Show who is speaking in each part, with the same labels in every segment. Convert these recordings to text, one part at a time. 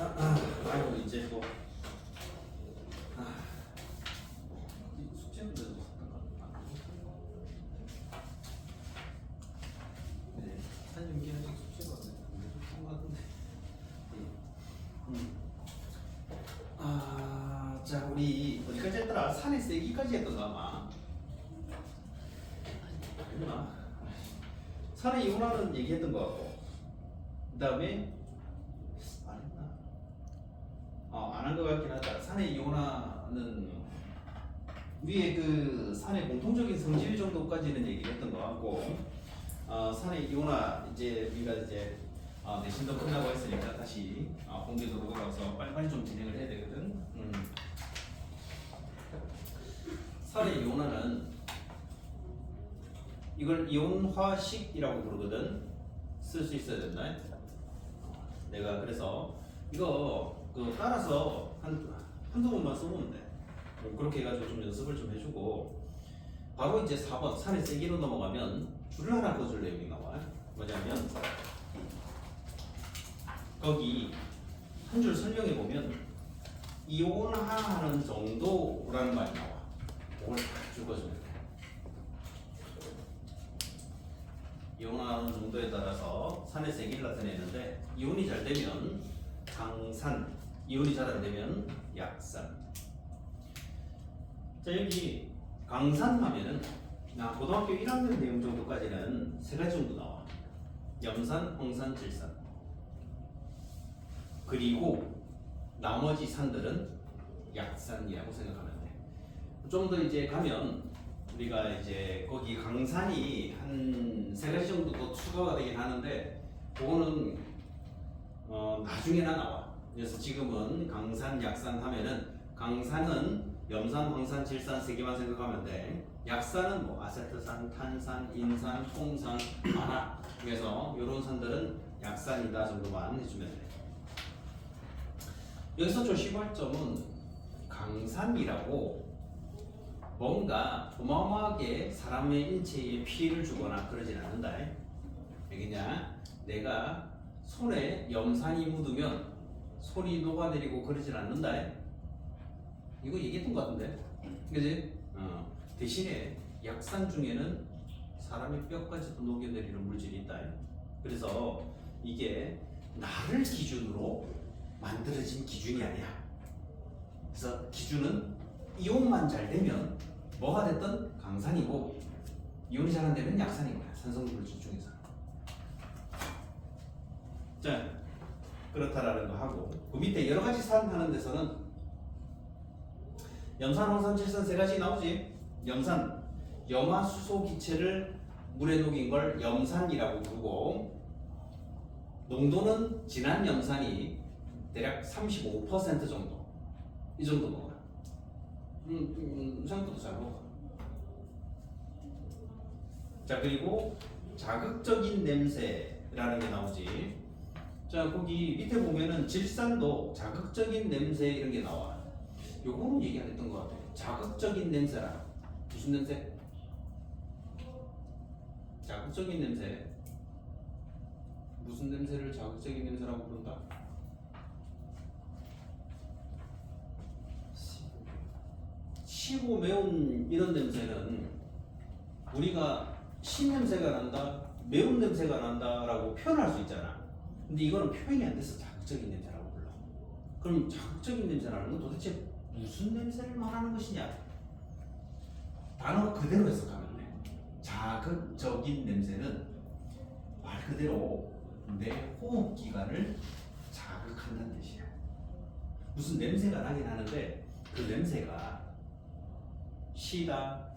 Speaker 1: 아이고 이제 뭐 숙제문제도 네, 한 연기하직 숙제가 안 같은데. 자 우리 어디까지 했더라? 산에 세기까지 했던가 아마. 했나? 산에 이온하는 얘기했던 거 같고. 그 다음에 안 했나? 안 한 것 같긴 하다. 산의 이온화는 위에 그 산의 공통적인 성질 정도까지는 얘기를 했던 것 같고, 산의 이온화 이제 우리가 이제 내신도 끝나고 했으니까 다시 공개도로 돌아가서 빨리빨리 좀 진행을 해야 되거든. 산의 이온화는 이걸 이온화식이라고 부르거든. 쓸 수 있어야 된다. 내가 그래서 이거 따라서 한두 번만 써보면 돼. 그렇게 해가지고 좀 연습을 좀 해주고, 바로 이제 4번 산의 세기로 넘어가면 줄을 하나 그어줄 내용이 나와. 뭐냐면 거기 한 줄 설명해 보면 이온화하는 정도라는 말이 나와. 그걸 딱 적어주면 돼. 이온화하는 정도에 따라서 산의 세기를 나타내는데, 이온이 잘 되면 강산, 이온이 잘 안 되면 약산. 자 여기 강산 하면은 고등학교 1학년 내용 정도까지는 세 가지 정도 나와. 염산, 황산, 질산. 그리고 나머지 산들은 약산이라고 생각하면 돼. 좀 더 이제 가면 우리가 이제 거기 강산이 한 세 가지 정도 더 추가가 되긴 하는데, 그거는 나중에나 나와. 그래서 지금은 강산, 약산 하면은 강산은 염산, 황산, 질산 세 개만 생각하면 돼. 약산은 뭐 아세트산, 탄산, 인산, 홍산 많아. 그래서 이런 산들은 약산이다 정도만 해주면 돼. 여기서 조심할 점은 강산이라고 뭔가 어마어마하게 사람의 인체에 피해를 주거나 그러진 않는다. 왜냐? 내가 손에 염산이 묻으면 손이 녹아내리고 그러진 않는다. 이거 얘기했던 것 같은데, 그지? 대신에 약산 중에는 사람의 뼈까지도 녹여내리는 물질이 있다. 그래서 이게 나를 기준으로 만들어진 기준이 아니야. 그래서 기준은 이온만 잘 되면 뭐가 됐든 강산이고, 이온이 잘 안 되면 약산인 거야. 산성 물질 중에서. 자, 그렇다라는 거 하고, 그 밑에 여러 가지 산 하는 데서는 염산, 황산, 질산 세 가지 나오지. 염산, 염화수소 기체를 물에 녹인 걸 염산이라고 부르고, 농도는 진한 염산이 대략 35% 정도, 이 정도 먹어요. 생각보다 잘 먹어. 자, 그리고 자극적인 냄새라는 게 나오지. 자, 거기 밑에 보면은 질산도 자극적인 냄새 이런 게 나와. 요거는 얘기 안 했던 것 같아. 자극적인 냄새라. 무슨 냄새? 자극적인 냄새. 무슨 냄새를 자극적인 냄새라고 부른다? 시고 매운 이런 냄새는 우리가 신냄새가 난다, 매운 냄새가 난다라고 표현할 수 있잖아. 근데 이거는 표현이 안 돼서 자극적인 냄새라고 불러. 그럼 자극적인 냄새라는 건 도대체 무슨 냄새를 말하는 것이냐? 단어 그대로 해석하면 돼. 자극적인 냄새는 말 그대로 내 호흡 기관을 자극한다는 뜻이야. 무슨 냄새가 나긴 하는데 그 냄새가 시다,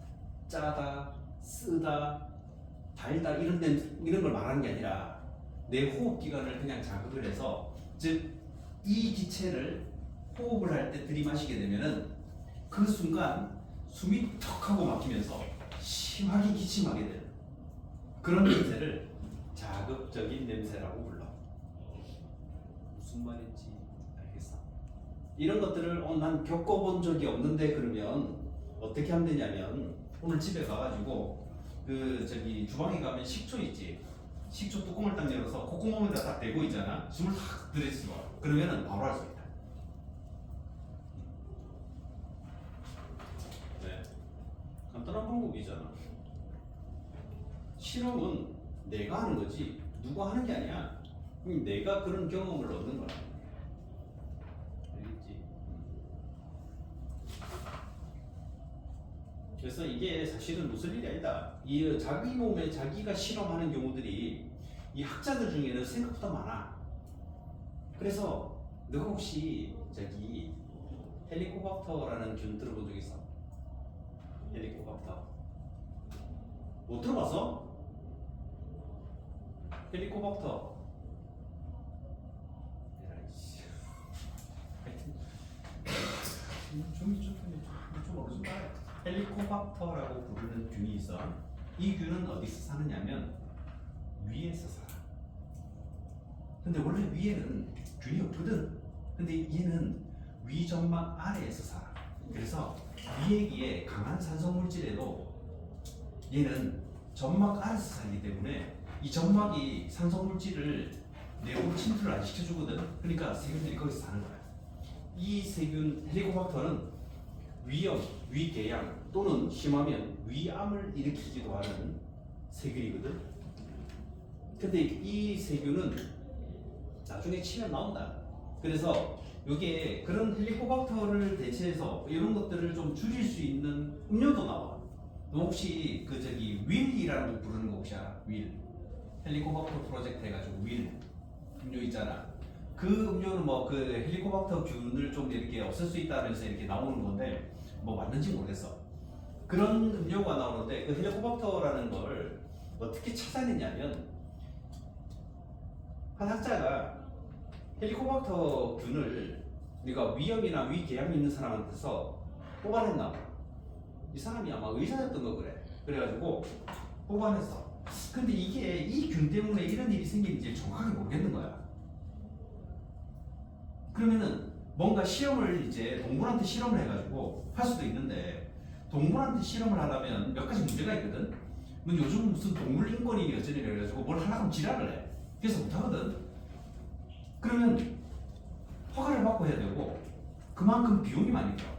Speaker 1: 짜다, 쓰다, 달다 이런 걸 말하는 게 아니라 내 호흡 기관을 그냥 자극을 해서, 즉 이 기체를 호흡을 할 때 들이마시게 되면은 그 순간 숨이 턱 하고 막히면서 심하게 기침하게 되는 그런 냄새를 자극적인 냄새라고 불러. 무슨 말인지 알겠어? 이런 것들을 난 겪어본 적이 없는데 그러면 어떻게 하면 되냐면, 오늘 집에 가가지고 주방에 가면 식초 있지. 식초 뚜껑을 딱 열어서 콧구멍에다 딱 대고 있잖아. 숨을 탁 들이쉬어. 그러면은 바로 할 수 있다. 네. 간단한 방법이잖아. 실험은 내가 하는 거지 누가 하는 게 아니야. 내가 그런 경험을 얻는 거야. 알겠지? 그래서 이게 사실은 무슨 일이 아니다. 이 자기 몸에 자기가 실험하는 경우들이 이 학자들 중에는 생각보다 많아. 그래서 너가 혹시 저기 헬리코박터라는 균 들어본 적 있어? 헬리코박터 못 들어봤어? 헬리코박터 에라이씨 좀 어려운다. 헬리코박터라고 부르는 균이 있어. 이 균은 어디서 사느냐면 위에서 살아. 근데 원래 위에는 균이 없거든. 근데 얘는 위 점막 아래에서 살아. 그래서 위에기에 강한 산소 물질에도 얘는 점막 아래에서 살기 때문에 이 점막이 산소 물질을 내부로 침투를 안 시켜주거든. 그러니까 세균들이 거기서 사는 거야. 이 세균 헬리코박터는 위염, 위궤양 또는 심하면 위암을 일으키기도 하는 세균이거든. 근데 이 세균은 나중에 치면 나온다. 그래서 이게 그런 헬리코박터를 대체해서 이런 것들을 좀 줄일 수 있는 음료도 나와. 너 혹시 그 저기 윌이라는 거 부르는 거 혹시 알아? 윌. 헬리코박터 프로젝트 해가지고 윌 음료 있잖아. 그 음료는 뭐 그 헬리코박터 균을 좀 이렇게 없앨 수 있다면서 이렇게 나오는 건데 뭐 맞는지 모르겠어. 그런 음료가 나오는데 그 헬리코박터라는 걸 어떻게 찾아냈냐면 한 학자가 헬리코박터 균을 우리가 위염이나 위궤양이 있는 사람한테서 뽑아냈나 봐. 이 사람이 아마 의사였던 거 그래. 그래가지고 뽑아냈어. 근데 이게 이 균 때문에 이런 일이 생기는지 정확하게 모르겠는 거야. 그러면은 뭔가 실험을 이제 동물한테 실험을 해가지고 할 수도 있는데 동물한테 실험을 하려면 몇 가지 문제가 있거든. 뭐 요즘 무슨 동물 인권이니 어쩌니 그래가지고 뭘 하려고 하면 지랄을 해. 그래서 못하거든. 그러면 허가를 받고 해야 되고 그만큼 비용이 많이 들어.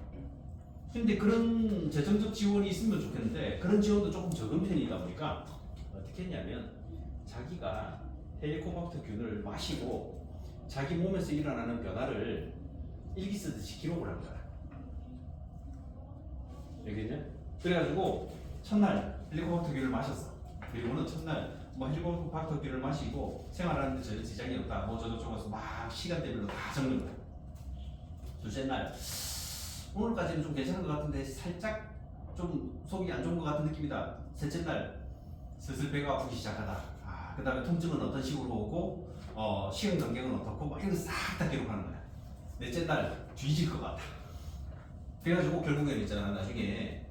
Speaker 1: 근데 그런 재정적 지원이 있으면 좋겠는데 그런 지원도 조금 적은 편이다 보니까 어떻게 했냐면 자기가 헬리코박터 균을 마시고 자기 몸에서 일어나는 변화를 일기 쓰듯이 기록을 한 거야. 알겠냐? 그래가지고 첫날 헬리코박터 균을 마셨어. 그리고는 첫날 뭐 헬리코박터 균을 마시고 생활하는데 전혀 지장이 없다. 뭐 저저저서 막 시간대별로 다 적는 거야. 둘째 날 오늘까지는 좀 괜찮은 것 같은데 살짝 좀 속이 안 좋은 것 같은 느낌이다. 셋째 날 슬슬 배가 아프기 시작하다. 그 다음에 통증은 어떤 식으로 오고 시간 간격은 어떻고 막 이런 거 싹 다 기록하는 거야. 넷째 날 뒤질 것 같아. 그래가지고 결국에는 있잖아 나중에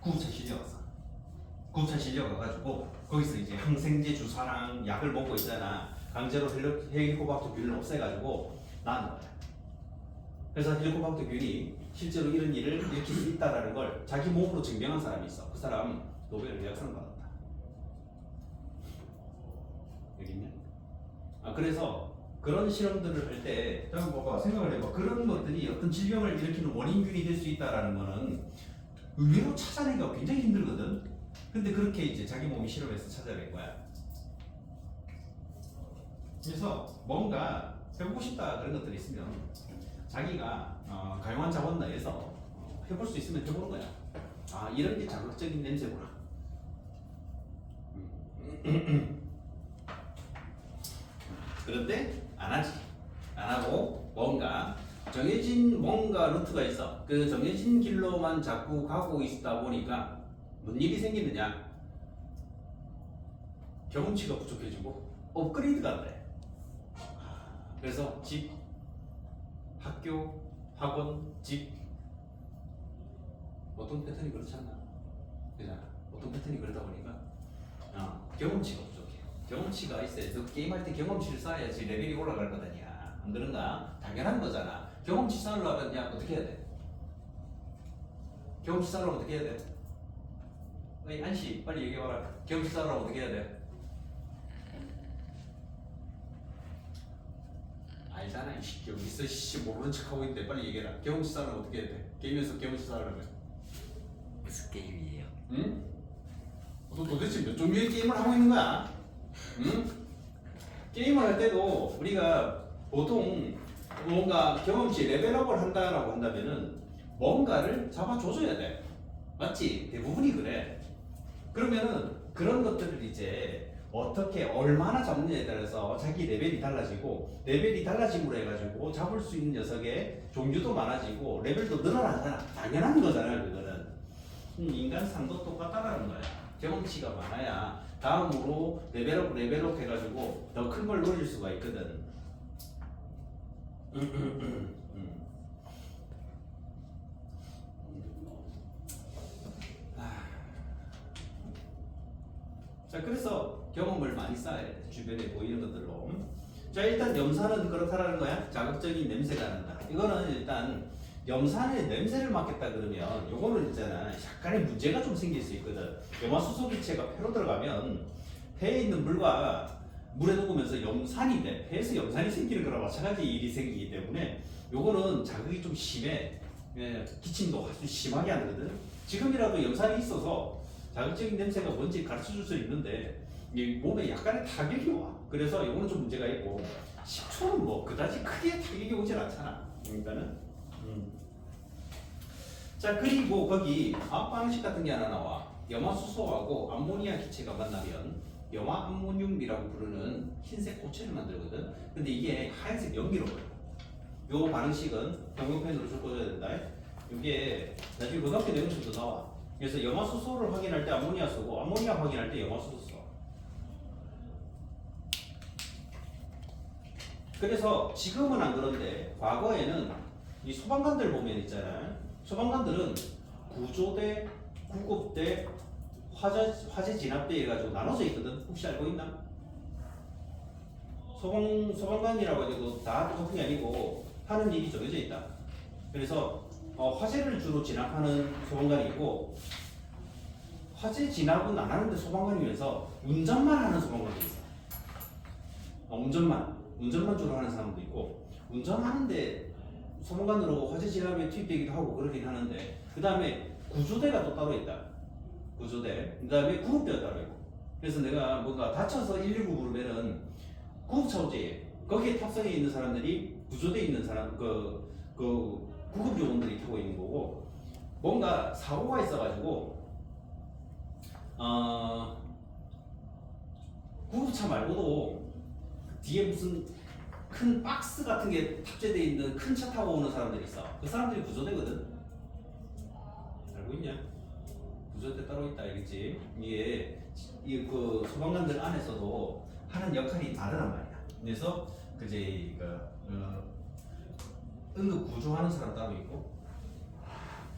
Speaker 1: 구급차 실려갔어. 구급차 실려가가지고 거기서 이제 항생제 주사랑 약을 먹고 있잖아. 강제로 헬리코박터 균을 없애가지고 나은 거야. 그래서 헬리코박터 균이 실제로 이런 일을 일으킬 수 있다는 걸 자기 몸으로 증명한 사람이 있어. 그 사람 노벨 의학상 받았다. 여기 있냐? 그래서 그런 실험들을 할 때 생각을 해봐. 그런 것들이 어떤 질병을 일으키는 원인균이 될 수 있다는 거는 의외로 찾아내기가 굉장히 힘들거든. 근데 그렇게 이제 자기 몸이 실험해서 찾아낸 거야. 그래서 뭔가 해보고 싶다 그런 것들이 있으면 자기가 가용한 자원 내에서 해볼 수 있으면 해보는 거야. 이런 게 자극적인 냄새구나. 그런데 안 하지. 안 하고 뭔가 정해진 뭔가 루트가 있어. 그 정해진 길로만 자꾸 가고 있다 보니까 뭔 일이 생기느냐? 경험치가 부족해지고 업그레이드가 안 돼. 그래서 집, 학교, 학원, 집 어떤 패턴이 그렇지 않나? 그잖아. 어떤 패턴이 그러다 보니까 경험치가 부족해. 경험치가 있어야 너 게임할 때 경험치를 쌓아야지 레벨이 올라갈 거다냐. 안 그런가? 당연한 거잖아. 경험치 쌓으려면 그냥 어떻게 해야 돼? 경험치 쌓으려면 어떻게 해야 돼? 안씨 빨리 얘기해봐라. 경험치 쌓으려면 어떻게 해야 돼? 알잖아 이 새끼 여기서 씨 모르는 척하고 있는데 빨리 얘기해라. 경험치 쌓으면 어떻게 해야 돼? 게임에서 경험치 쌓으려면
Speaker 2: 무슨 게임이에요?
Speaker 1: 응? 너 도대체 몇 종류의 게임을 하고 있는 거야? 응? 게임을 할 때도 우리가 보통 뭔가 경험치 레벨업을 한다라고 한다면은 뭔가를 잡아줘줘야 돼. 맞지? 대부분이 그래. 그러면은 그런 것들을 이제 어떻게 얼마나 잡느냐에 따라서 자기 레벨이 달라지고 레벨이 달라짐으로 해가지고 잡을 수 있는 녀석의 종류도 많아지고 레벨도 늘어나잖아. 당연한 거잖아 그거는. 인간 삶도 똑같다라는 거야. 경험치가 많아야 다음으로 레벨업 해가지고 더 큰 걸 노릴 수가 있거든. 자, 그래서 경험을 많이 쌓아야 돼. 주변에 보이는 것들로. 자, 일단 염산은 그렇다라는 거야. 자극적인 냄새가 난다. 이거는 일단 염산의 냄새를 맡겠다 그러면 요거는 있잖아. 약간의 문제가 좀 생길 수 있거든. 염화수소 기체가 폐로 들어가면 폐에 있는 물과 물에 녹으면서 염산이 돼. 폐에서 염산이 생기는 거랑 마찬가지 일이 생기기 때문에 요거는 자극이 좀 심해. 예, 기침도 아주 심하게 하거든. 지금이라도 염산이 있어서 자극적인 냄새가 뭔지 가르쳐 줄 수 있는데 이 몸에 약간의 타격이 와. 그래서 이거는 좀 문제가 있고 식초는 뭐 그다지 크게 타격이 오질 않잖아. 그러니까는 자, 그리고 거기 화학 방식 같은 게 하나 나와. 염화수소하고 암모니아 기체가 만나면 염화암모늄이라고 부르는 흰색 고체를 만들거든. 근데 이게 하얀색 연기로 보여. 요 반응식은 병용펜으로 적어줘야 된다. 이게 나중에 고등학교 내용에서도 나와. 그래서 염화수소를 확인할 때 암모니아 쓰고 암모니아 확인할 때 염화수소 써. 그래서 지금은 안 그런데 과거에는 이 소방관들 보면 있잖아요. 소방관들은 구조대, 구급대, 화재 진압대 해가지고 나눠져 있거든. 혹시 알고 있나? 소방관이라고 해도 다 똑같은 게 아니고 하는 일이 정해져 있다. 그래서 화재를 주로 진압하는 소방관이 있고 화재 진압은 안 하는데 소방관이면서 운전만 하는 소방관도 있어. 운전만 주로 하는 사람도 있고 운전하는데 소방관으로 화재 진압에 투입되기도 하고 그러긴 하는데 그 다음에 구조대가 또 따로 있다. 구조대. 그 다음에 구급대가 따로 있고. 그래서 내가 뭔가 다쳐서 119 부르면은 구급차우제에 거기에 탑승해 있는 사람들이 구조대에 있는 사람 구급 요원들이 타고 있는 거고 뭔가 사고가 있어가지고 구급차 말고도 뒤에 무슨 큰 박스 같은 게 탑재되어 있는 큰 차 타고 오는 사람들이 있어. 그 사람들이 구조대거든. 알고 있냐? 구조대 따로 있다, 알겠지? 이게 그 소방관들 안에서도 하는 역할이 다르단 말이야. 그래서 그제 응급 구조하는 사람 따로 있고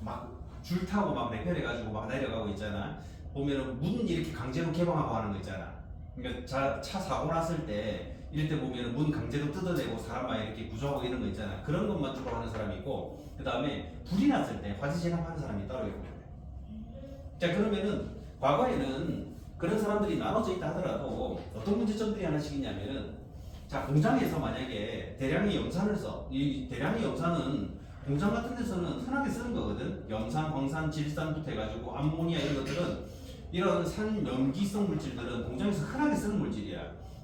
Speaker 1: 막 줄 타고 막 레펠해가지고 막 내려가고 있잖아. 보면은 문 이렇게 강제로 개방하고 하는 거 있잖아. 그러니까 차 사고 났을 때 이럴 때 보면은 문 강제로 뜯어내고 사람 막 이렇게 구조하고 이런 거 있잖아. 그런 것만 주로 하는 사람이 있고 그 다음에 불이 났을 때 화재 진압하는 사람이 따로 있고 그래. 자, 그러면은 과거에는 그런 사람들이 나눠져 있다 하더라도 어떤 문제점들이 하나씩 있냐면은 자, 공장에서 만약에 대량의 염산을 써. 이 대량의 염산은 공장 같은 데서는 흔하게 쓰는 거거든. 염산, 황산, 질산부터 해가지고 암모니아 이런 것들은 이런 산염기성 물질들은 공장에서 흔하게 쓰는 물질이야.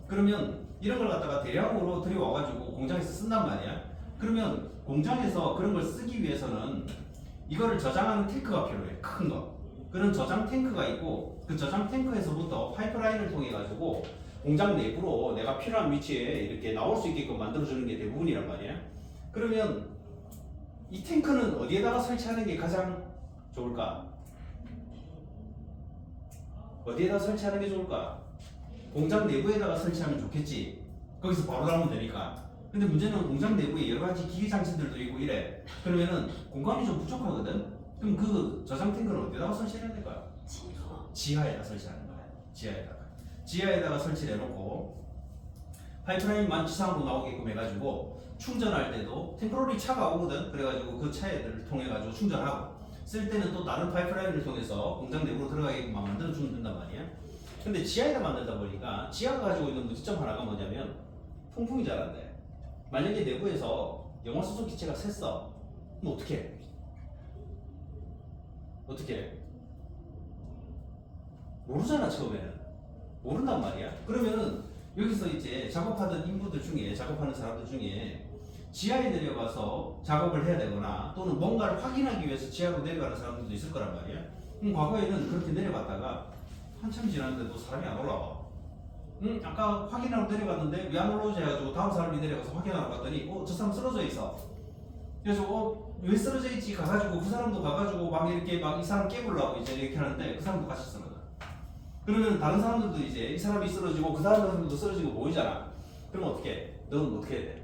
Speaker 1: 그러면 이런 걸 갖다가 대량으로 들여와가지고 공장에서 쓴단 말이야. 그러면 공장에서 그런 걸 쓰기 위해서는 이거를 저장하는 탱크가 필요해. 큰 거. 그런 저장 탱크가 있고 그 저장 탱크에서부터 파이프라인을 통해 가지고 공장 내부로 내가 필요한 위치에 이렇게 나올 수 있게끔 만들어주는 게 대부분이란 말이야. 그러면 이 탱크는 어디에다가 설치하는 게 가장 좋을까? 어디에다 설치하는 게 좋을까? 공장 내부에다가 설치하면 좋겠지. 거기서 바로 나오면 되니까. 근데 문제는 공장 내부에 여러 가지 기계 장치들도 있고 이래. 그러면은 공간이 좀 부족하거든. 그럼 그 저장 탱크를 어디다가 설치해야 될까? 지하에다 설치하는 거야. 지하에다가 설치를 해놓고 파이프라인만 지상으로 나오게끔 해가지고 충전할 때도 템포러리 차가 오거든. 그래가지고 그 차를 통해가지고 충전하고 쓸 때는 또 다른 파이프라인을 통해서 공장 내부로 들어가게끔 만들어주면 된단 말이야. 근데 지하에다 만들다 보니까 지하가 가지고 있는 문제점 하나가 뭐냐면 통풍이 잘 안 돼. 만약에 내부에서 영화 수소 기체가 샜어. 그럼 어떻게 해? 어떻게 해? 모르잖아 처음에는. 모른단 말이야. 그러면은 여기서 이제 작업하던 인부들 중에 작업하는 사람들 중에 지하에 내려가서 작업을 해야 되거나 또는 뭔가를 확인하기 위해서 지하로 내려가는 사람들도 있을 거란 말이야. 과거에는 그렇게 내려갔다가 한참 지났는데도 사람이 안 올라와. 아까 확인하러 내려갔는데 왜 안 올라오지 해가지고 다음 사람이 내려가서 확인하러 갔더니 저 사람 쓰러져 있어. 그래서 왜 쓰러져 있지 가가지고 그 사람도 가가지고 막 이렇게 막 이 사람 깨부려고 이제 이렇게 하는데 그 사람도 같이 쓰러져. 그러면 다른 사람들도 이제 이 사람이 쓰러지고 그 사람들도 쓰러지고 보이잖아. 그럼 어떻게 해? 너는 어떻게 해야 돼?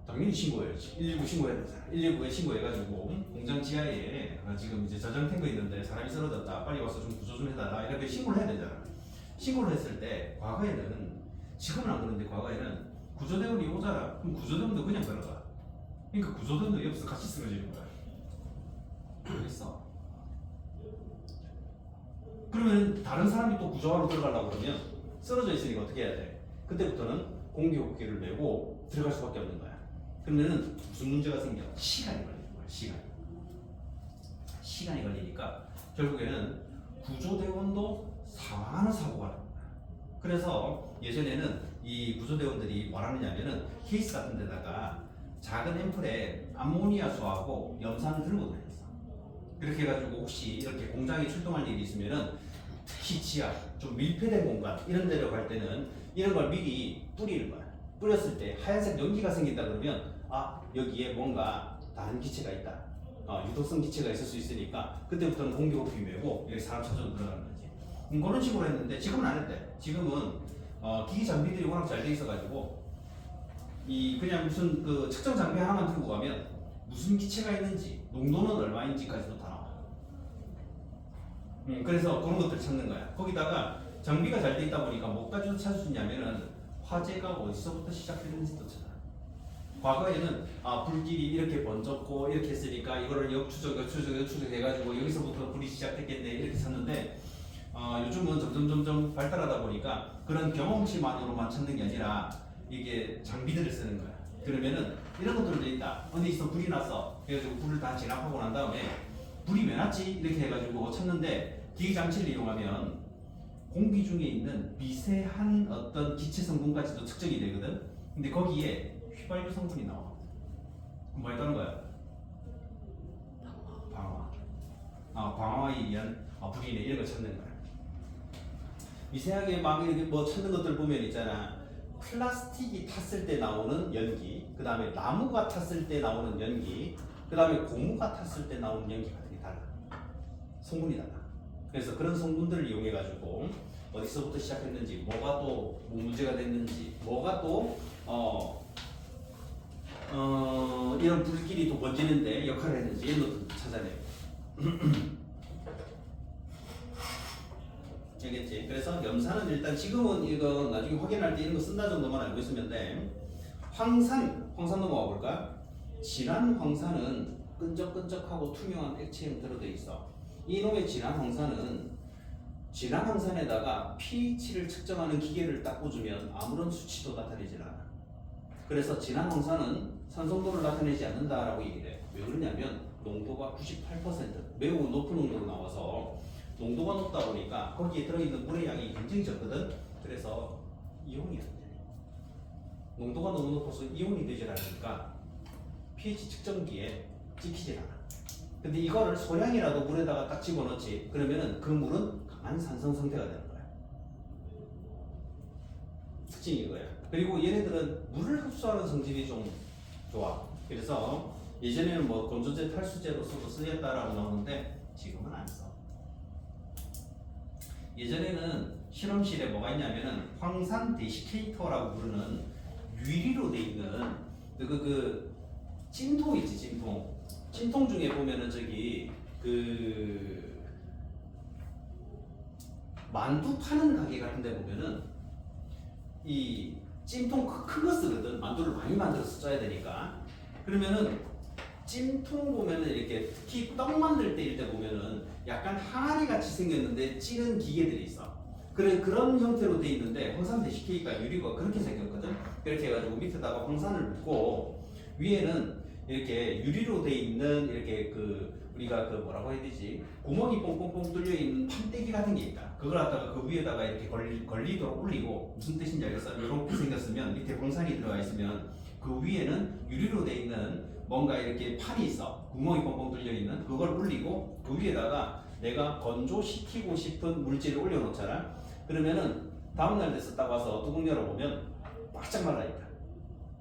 Speaker 1: 당연히 신고해야지. 119 신고해야 되잖아. 119에 신고해가지고 공장 지하에 지금 이제 저장 탱크 있는데 사람이 쓰러졌다. 빨리 와서 좀 구조 좀 해달라. 이렇게 신고를 해야 되잖아. 신고를 했을 때 과거에는 지금은 안 그런데 과거에는 구조대원이 오잖아. 그럼 구조대원도 그냥 들어가. 그러니까 구조대원도 옆에서 같이 쓰러지는 거야. 그랬어. 그러면 다른 사람이 또 구조하러 들어가려고 그러면 쓰러져 있으니까 어떻게 해야 돼? 그때부터는 공기호흡기를 메고 들어갈 수밖에 없는 거야. 그러면은 무슨 문제가 생겨? 시간이 걸리는 거야. 시간이 걸리니까 결국에는 구조대원도 사망하는 사고가 나는 거야. 그래서 예전에는 이 구조대원들이 뭘 하느냐면은 케이스 같은 데다가 작은 앰플에 암모니아수하고 염산을 들고 다녔어. 그렇게 해가지고 혹시 이렇게 공장에 출동할 일이 있으면은 특히 지하, 좀 밀폐된 공간 이런 데로 갈 때는 이런 걸 미리 뿌리는 거야. 뿌렸을 때 하얀색 연기가 생긴다 그러면 여기에 뭔가 다른 기체가 있다. 유독성 기체가 있을 수 있으니까 그때부터는 공기호흡기 메고 여기 사람 찾아서 들어가는 거지. 그런 식으로 했는데 지금은 안 했대. 지금은 기기 장비들이 워낙 잘 돼 있어가지고 그냥 무슨 그 측정 장비 하나만 들고 가면 무슨 기체가 있는지 농도는 얼마인지까지도 다 나와. 그래서 그런 것들을 찾는 거야. 거기다가 장비가 잘 돼 있다 보니까 뭐까지 찾을 수 있냐면은 화재가 어디서부터 시작됐는지도 찾아. 과거에는 불길이 이렇게 번졌고 이렇게 했으니까 이거를 역추적 해가지고 여기서부터 불이 시작됐겠네 이렇게 찾는데 요즘은 점점 발달하다 보니까 그런 경험치만으로만 찾는 게 아니라 이게 장비들을 쓰는 거야. 그러면은 이런 것들도 있다. 어디서 불이 났어. 그래가지고 불을 다 진압하고 난 다음에 불이 왜 났지? 이렇게 해가지고 찾는데 기기 장치를 이용하면 공기 중에 있는 미세한 어떤 기체 성분까지도 측정이 되거든. 근데 거기에 휘발유 성분이 나와. 그럼 뭐 했다는 거야? 방화에 의한 불이네 이런 걸 찾는 거야. 미세하게 막 이렇게 뭐 찾는 것들 보면 있잖아. 플라스틱이 탔을 때 나오는 연기, 그 다음에 나무가 탔을 때 나오는 연기, 그 다음에 고무가 탔을 때 나오는 연기 같은 게 달라. 성분이 달라. 그래서 그런 성분들을 이용해 가지고 어디서부터 시작했는지, 뭐가 또 뭐 문제가 됐는지, 뭐가 또 이런 불길이 또 번지는데 역할을 했는지 이런 것들을 찾아내요. 알겠지? 그래서 염산은 일단 지금은 이거 나중에 확인할 때 이런 거 쓴다 정도만 알고 있으면 돼. 황산 넘어가 볼까? 진한 황산은 끈적끈적하고 투명한 액체 형태로 되어 있어. 이놈의 진한 황산에다가 pH를 측정하는 기계를 딱 꽂으면 아무런 수치도 나타내질 않아. 그래서 진한 황산은 산성도를 나타내지 않는다라고 얘기해. 왜 그러냐면 농도가 98% 매우 높은 농도로 나와서 농도가 높다 보니까 거기에 들어있는 물의 양이 굉장히 적거든. 그래서 이온이 안 돼. 농도가 너무 높아서 이온이 되질 않으니까 pH 측정기에 찍히질 않아. 근데 이거를 소량이라도 물에다가 딱 집어넣지. 그러면은 그 물은 강한 산성 상태가 되는 거야. 특징이 이거야. 그리고 얘네들은 물을 흡수하는 성질이 좀 좋아. 그래서 예전에는 뭐 건조제, 탈수제로서도 쓰였다라고 나오는데 지금은 안 써. 예전에는 실험실에 뭐가 있냐면은 황산 데시케이터라고 부르는 유리로 돼 있는 그 찜통 있지, 찜통. 찜통 중에 보면은 저기 그 만두 파는 가게 같은 데 보면은 이 찜통 큰 거 쓰거든. 만두를 많이 만들어서 써야 되니까. 그러면은 찜통 보면은 이렇게 특히 떡 만들 때일 때 보면은 약간 항아리 같이 생겼는데 찌는 기계들이 있어. 그런 형태로 돼 있는데 황산 대식회의가 유리가 그렇게 생겼거든. 그렇게 해가지고 밑에다가 황산을 묻고 위에는 이렇게 유리로 돼 있는 이렇게 우리가 뭐라고 해야 되지? 구멍이 뽕뽕뽕 뚫려 있는 판때기 같은 게 있다. 그걸 갖다가 그 위에다가 이렇게 걸리도록 올리고 무슨 뜻인지 알겠어? 이렇게 생겼으면 밑에 황산이 들어가 있으면 그 위에는 유리로 돼 있는 뭔가 이렇게 판이 있어. 구멍이 뻥뻥 뚫려 있는 그걸 올리고 그 위에다가 내가 건조시키고 싶은 물질을 올려놓잖아. 그러면은 다음날 돼서 딱 와서 뚜껑 열어보면 바짝 말라있다.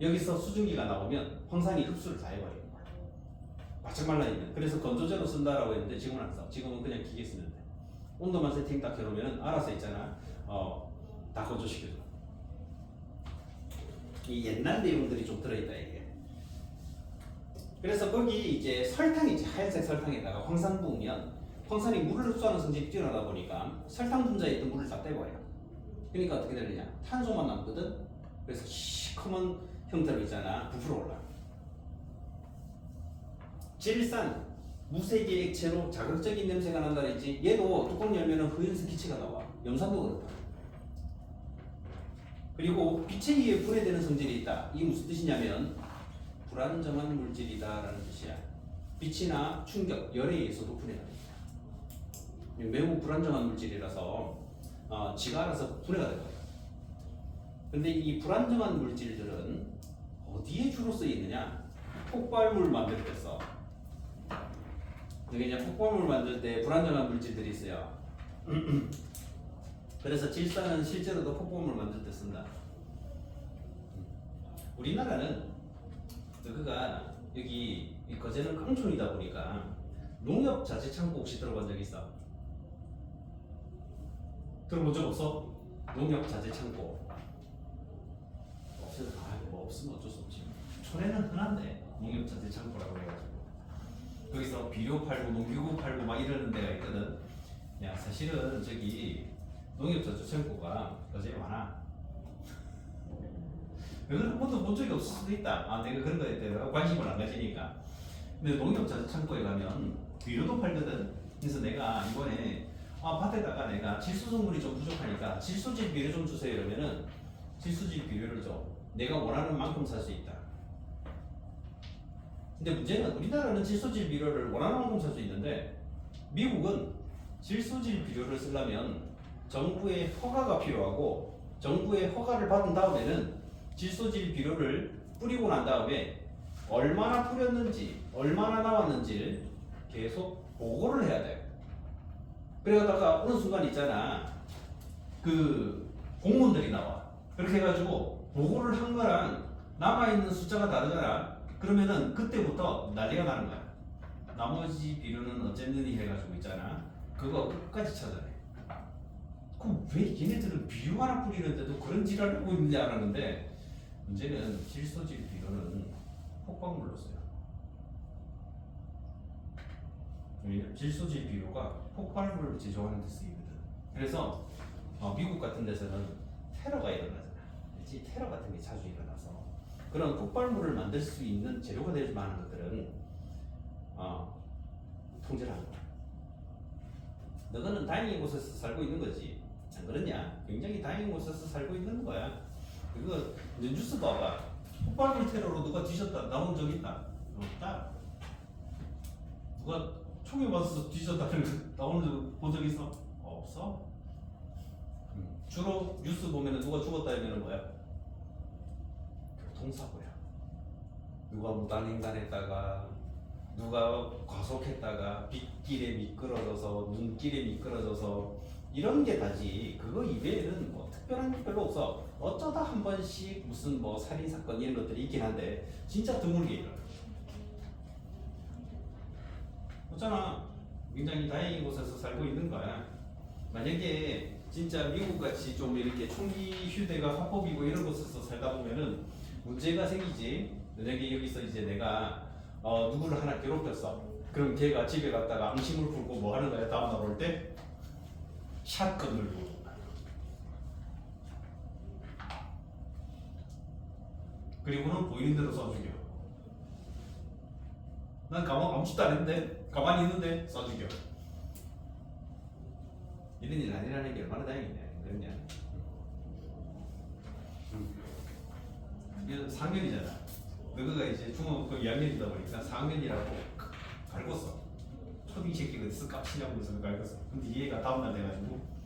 Speaker 1: 여기서 수증기가 나오면 황산이 흡수를 다 해버리는 거야. 바짝 말라있는. 그래서 건조제로 쓴다라고 했는데 지금은 안 써. 지금은 그냥 기계 쓰는데 온도만 세팅 딱 해놓으면 알아서 있잖아. 다 건조시켜줘. 이 옛날 내용들이 좀 들어있다 이게. 그래서 거기 이제 설탕이 있지. 하얀색 설탕에다가 황산 부으면 황산이 물을 흡수하는 성질이 뛰어나다 보니까 설탕 분자에 있던 물을 다 떼버려. 그러니까 어떻게 되느냐? 탄소만 남거든. 그래서 시커먼 형태로 있잖아. 부풀어 올라. 질산 무색의 액체로 자극적인 냄새가 난다 했지. 얘도 뚜껑 열면은 흐연스 기체가 나와. 염산도 그렇다. 그리고 빛에 의해 분해되는 성질이 있다. 이게 무슨 뜻이냐면 불안정한 물질이다라는 뜻이야. 빛이나 충격, 열에 의해서도 분해됩니다. 매우 불안정한 물질이라서 지가 알아서 분해가 돼요. 근데 이 불안정한 물질들은 어디에 주로 쓰이느냐? 폭발물 만들 때 써. 이게 이제 폭발물 만들 때 불안정한 물질들이 있어요. 그래서 질산은 실제로도 폭발물 만들 때 쓴다. 우리나라는 그가 여기 거제는 강촌이다 보니까 농협 자재 창고 혹시 들어본 적 있어? 들어본 적 없어? 농협 자재 창고. 없어도 뭐 없으면 어쩔 수 없지. 촌에는 흔한데 농협 자재 창고라고 해가지고 거기서 비료 팔고 농기구 팔고 막 이러는 데가 있거든. 야 사실은 저기 농협 자재 창고가 거제에 많아. 그걸 한 번도 본 적이 없을 수도 있다. 내가 그런 거에 대해서 관심을 안 가지니까. 근데 농협 자재 창고에 가면 비료도 팔거든. 그래서 내가 이번에 밭에다가 내가 질소 성분이 좀 부족하니까 질소질 비료 좀 주세요 이러면은 질소질 비료를 줘. 내가 원하는 만큼 살 수 있다. 근데 문제는 우리나라는 질소질 비료를 원하는 만큼 살 수 있는데 미국은 질소질 비료를 쓰려면 정부의 허가가 필요하고 정부의 허가를 받은 다음에는 질소질 비료를 뿌리고 난 다음에 얼마나 뿌렸는지 얼마나 나왔는지를 계속 보고를 해야 돼요. 그래가다가 어느 순간 있잖아 그 공무원들이 나와. 그렇게 해가지고 보고를 한 거랑 남아있는 숫자가 다르잖아. 그러면은 그때부터 난리가 나는 거야. 나머지 비료는 어쨌느니 해가지고 있잖아. 그거 끝까지 찾아내. 그럼 왜 얘네들은 비료 하나 뿌리는데도 그런 지랄을 하고 있는지 알았는데 문제는 질소질 비료는 폭발물로 써요. 질소질 비료가 폭발물을 제조하는 데 쓰이거든. 그래서 미국 같은 데서는 테러가 일어나잖아. 그렇지? 테러 같은 게 자주 일어나서 그런 폭발물을 만들 수 있는 재료가 될 만한 것들은 통제를 하는 거야. 너는 다행인 곳에서 살고 있는 거지. 안 그러냐? 굉장히 다행인 곳에서 살고 있는 거야. 그거 이제 뉴스 봐봐. 폭발물 테러로 누가 뒤졌다 나온 적 있다? 없다. 누가 총에 맞아서 뒤졌다는 거 나오는 본 적 있어? 없어. 주로 뉴스 보면은 누가 죽었다 하면은 뭐야? 교통사고야. 누가 무단횡단했다가 누가 과속했다가 빗길에 미끄러져서 눈길에 미끄러져서 이런 게 다지. 그거 이외에는 뭐 특별한 게 별로 없어. 어쩌다 한 번씩 무슨 뭐 살인 사건 이런 것들이 있긴 한데 진짜 드물게 일어나. 없잖아. 굉장히 다행인 곳에서 살고 있는 거야. 만약에 진짜 미국 같이 좀 이렇게 총기 휴대가 합법이고 이런 곳에서 살다 보면은 문제가 생기지. 만약에 여기서 이제 내가 누구를 하나 괴롭혔어. 그럼 걔가 집에 갔다가 앙심을 풀고 뭐 하는 거야? 다음날 올 때 샷건을 들고. 그리고는 보이는 대로 쏴 죽여. 난 아무것도 안 했는데 가만히 있는데 쏴 죽여. 이런 일 아니라는 게 얼마나 다행이냐. 되는 게 아니야. 4학년이잖아. 너가 이제 중학교 2학년이다 보니까 4학년이라고 갈궜어. 초딩 새끼가 어디서 깝치냐고 그래서 갈궜어. 근데 얘가 다음날 돼가지고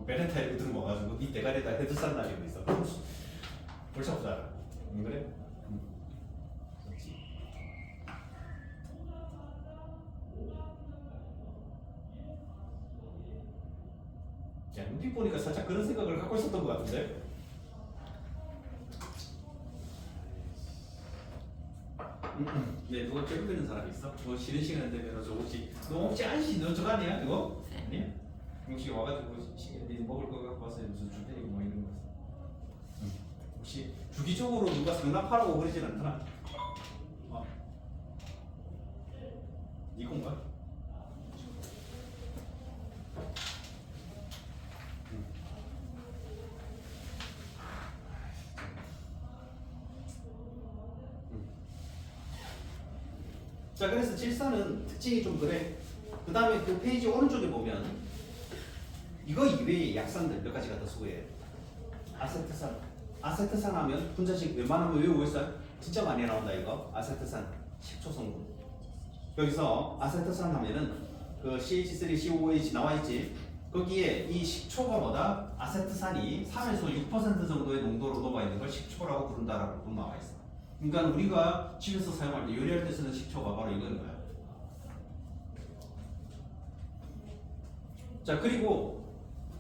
Speaker 1: 베렌타이로 들어와가지고 네 대가리에다 헤드살 날리고 있어. 골치 아프잖아. 안 그래? 그렇지. 야, 눈빛 보니까 살짝 그런 생각을 갖고 있었던 것 같은데? 네, 누가 괴롭히는 사람 있어? 뭐 쉬는 시간 되면 조금씩 너 혹시 안시 너 저거 아니야? 그거?
Speaker 2: 네.
Speaker 1: 아니야? 혹시 와가지고 네 먹을 거 갖고 와서 무슨 줄 테니까 뭐 이런 거 혹시 주기적으로 누가 상납하라고 그러진 않더라? 네 건가? 자, 그래서 질산은 특징이 좀 그래. 그 다음에 그 페이지 오른쪽에 보면 이거 이외의 약산들 몇 가지가 더 수고해. 아세트산. 아세트산 하면 분자식 웬만하면 외우고 있어요? 진짜 많이 나온다 이거. 아세트산 10초 성분. 여기서 아세트산 하면은 그 CH3COOH 나와 있지. 거기에 이 식초가 뭐다? 아세트산이 3에서 6% 정도의 농도로 녹아 있는 걸 식초라고 부른다라고 나와 있어. 그러니까 우리가 집에서 사용할 때 요리할 때 쓰는 식초가 바로 이거인 거야. 자, 그리고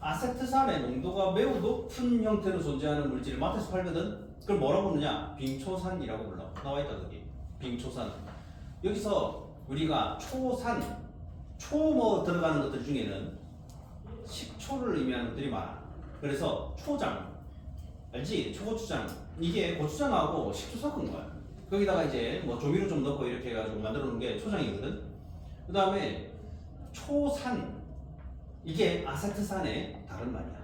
Speaker 1: 아세트산의 농도가 매우 높은 형태로 존재하는 물질을 마트에서 팔거든. 그걸 뭐라고 부르냐? 빙초산이라고 불러. 나와 있다 거기. 빙초산. 여기서 우리가 초산, 초 들어가는 것들 중에는 식초를 의미하는 것들이 많아. 그래서 초장, 알지? 초고추장. 이게 고추장하고 식초 섞은 거야. 거기다가 이제 뭐 조미료 좀 넣고 이렇게 해가지고 만들어 놓은 게 초장이거든. 그 다음에 초산. 이게 아세트산의 다른 말이야.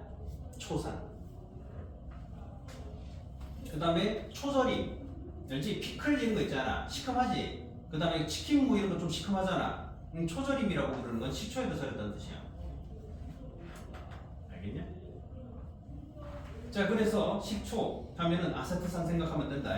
Speaker 1: 초산. 그 다음에 초절임. 알지? 피클 이런 거 있잖아. 시큼하지? 그 다음에 치킨 무 이런 거 좀 시큼하잖아. 초절임이라고 부르는 건 식초에도 절였다는 뜻이야. 알겠냐? 자, 그래서 식초 하면은 아세트산 생각하면 된다.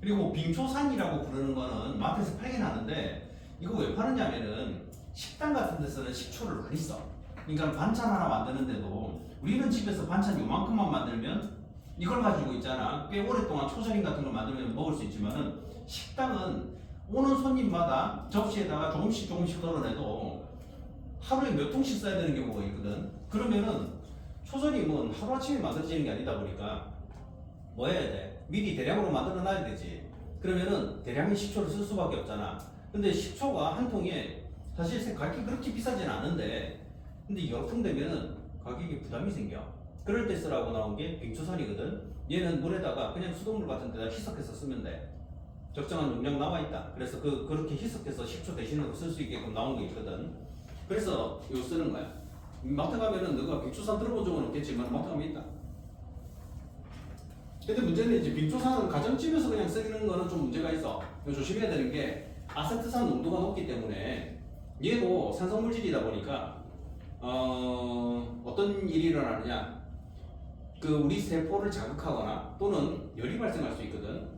Speaker 1: 그리고 빙초산이라고 부르는 거는 마트에서 팔긴 하는데 이거 왜 파느냐면은 식당 같은 데서는 식초를 많이 써. 그러니까 반찬 하나 만드는데도 우리는 집에서 반찬 요만큼만 만들면 이걸 가지고 있잖아. 꽤 오랫동안 초절임 같은 걸 만들면 먹을 수 있지만은 식당은 오는 손님마다 접시에다가 조금씩 덜어내도 하루에 몇 통씩 써야 되는 경우가 있거든. 그러면은 초절임은 하루아침에 만들어지는 게 아니다 보니까 뭐 해야 돼? 미리 대량으로 만들어 놔야 되지. 그러면은 대량의 식초를 쓸 수밖에 없잖아. 근데 식초가 한 통에 사실 가격이 그렇게 비싸진 않은데 근데 여러 통 되면은 가격이 부담이 생겨. 그럴 때 쓰라고 나온 게 빙초산이거든. 얘는 물에다가 그냥 수돗물 같은 데다 희석해서 쓰면 돼. 적정한 용량 나와 있다. 그래서 그렇게 희석해서 식초 대신으로 쓸 수 있게끔 나온 게 있거든. 그래서 이거 쓰는 거야. 마트 가면은 너가 빙초산 들어본 적은 없겠지만 마트 가면 있다. 근데 문제는 이제 빙초산은 가정집에서 그냥 쓰는 거는 좀 문제가 있어. 조심해야 되는 게 아세트산 농도가 높기 때문에 얘도 산성물질이다 보니까 어떤 일이 일어나느냐? 그 우리 세포를 자극하거나 또는 열이 발생할 수 있거든.